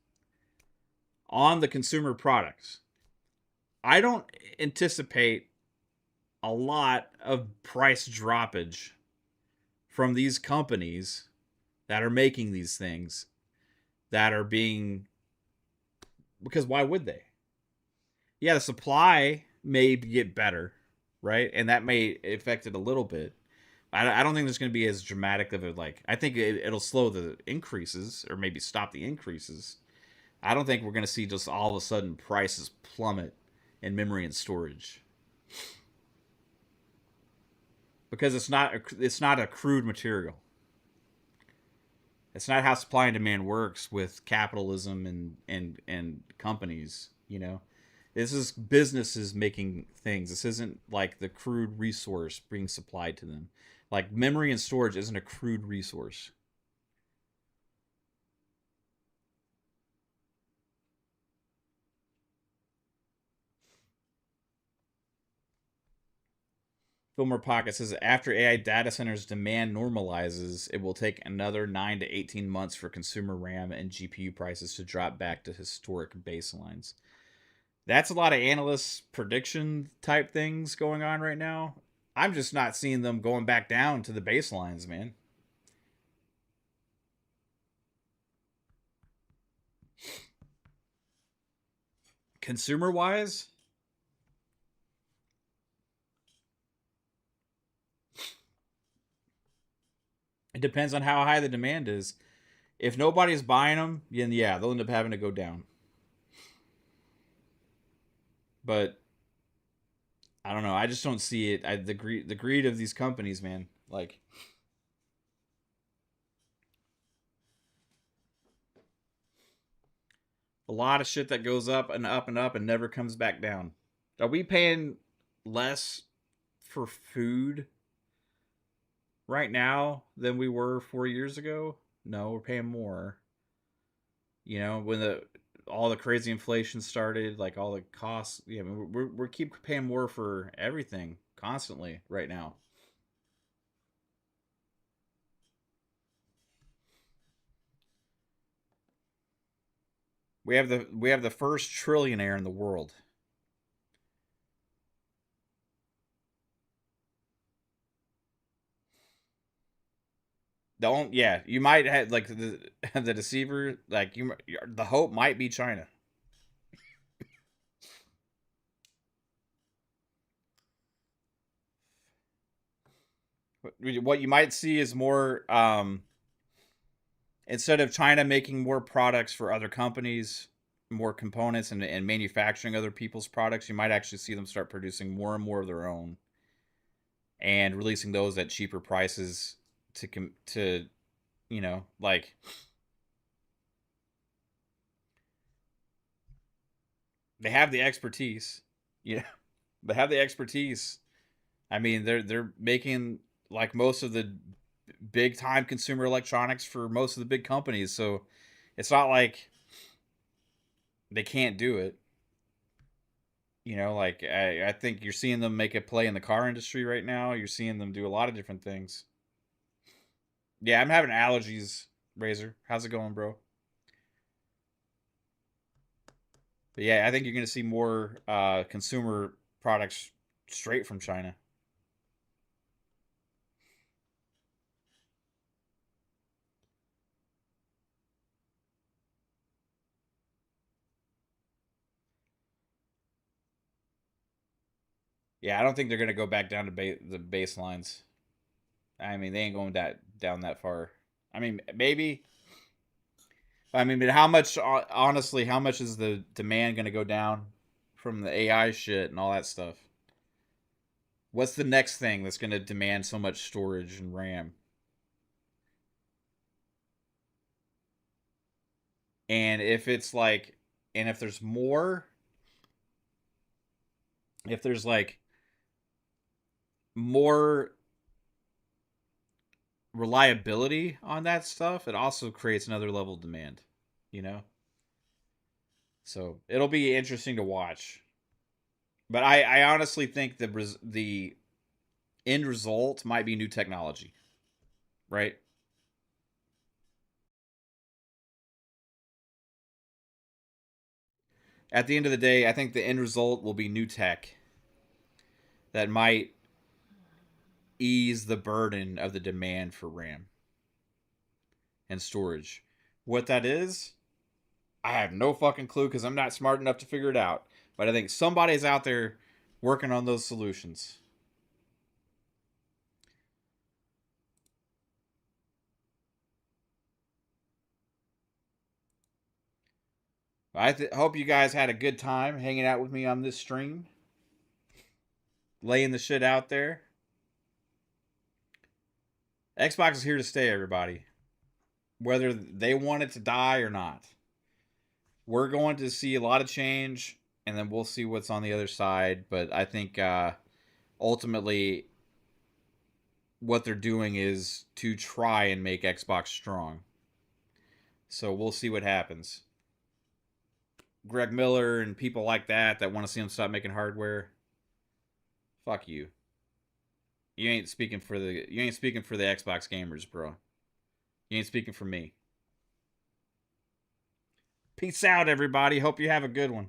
on the consumer products. I don't anticipate a lot of price droppage from these companies that are making these things that are being, because why would they? Yeah, the supply may get better, right? And that may affect it a little bit. I don't think there's going to be as dramatic of a, like, I think it'll slow the increases or maybe stop the increases. I don't think we're going to see just all of a sudden prices plummet in memory and storage because it's not a crude material. It's not how supply and demand works with capitalism and companies. This is businesses making things. This isn't like the crude resource being supplied to them. Like memory and storage isn't a crude resource. Fillmore Pocket says after AI data centers demand normalizes, it will take another 9 to 18 months for consumer RAM and GPU prices to drop back to historic baselines. That's a lot of analysts' prediction type things going on right now. I'm just not seeing them going back down to the baselines, man. Consumer wise, it depends on how high the demand is. If nobody's buying them, then yeah, they'll end up having to go down. But I don't know. I just don't see it. The greed of these companies, man. Like a lot of shit that goes up and up and up and never comes back down. Are we paying less for food right now than we were 4 years ago? No, we're paying more. When the all the crazy inflation started, like all the costs, we keep paying more for everything constantly right now. We have the first trillionaire in the world. Don't Yeah, you might have like the deceiver, like the hope might be China. What you might see is more instead of China making more products for other companies, more components and manufacturing other people's products, you might actually see them start producing more and more of their own and releasing those at cheaper prices to like they have the expertise. Yeah, they have the expertise. I mean, they're making like most of the big time consumer electronics for most of the big companies, so it's not like they can't do it. Like I think you're seeing them make a play in the car industry right now. You're seeing them do a lot of different things. Yeah, I'm having allergies, Razor. How's it going, bro? But yeah, I think you're going to see more consumer products straight from China. Yeah, I don't think they're going to go back down to the baselines. I mean, they ain't going down that far. I mean, maybe. I mean, but how much? Honestly, how much is the demand going to go down from the AI shit and all that stuff? What's the next thing that's going to demand so much storage and RAM? And if it's like, and if there's more, if there's like more reliability on that stuff, it also creates another level of demand, you know? So it'll be interesting to watch. But I honestly think the end result might be new technology, right? At the end of the day, I think the end result will be new tech that might ease the burden of the demand for RAM and storage. What that is, I have no fucking clue because I'm not smart enough to figure it out. But I think somebody's out there working on those solutions. I hope you guys had a good time hanging out with me on this stream, laying the shit out there. Xbox is here to stay, everybody. Whether they want it to die or not. We're going to see a lot of change, and then we'll see what's on the other side. But I think ultimately what they're doing is to try and make Xbox strong. So we'll see what happens. Greg Miller and people like that want to see them stop making hardware. Fuck you. You ain't speaking for the Xbox gamers, bro. You ain't speaking for me. Peace out, everybody. Hope you have a good one.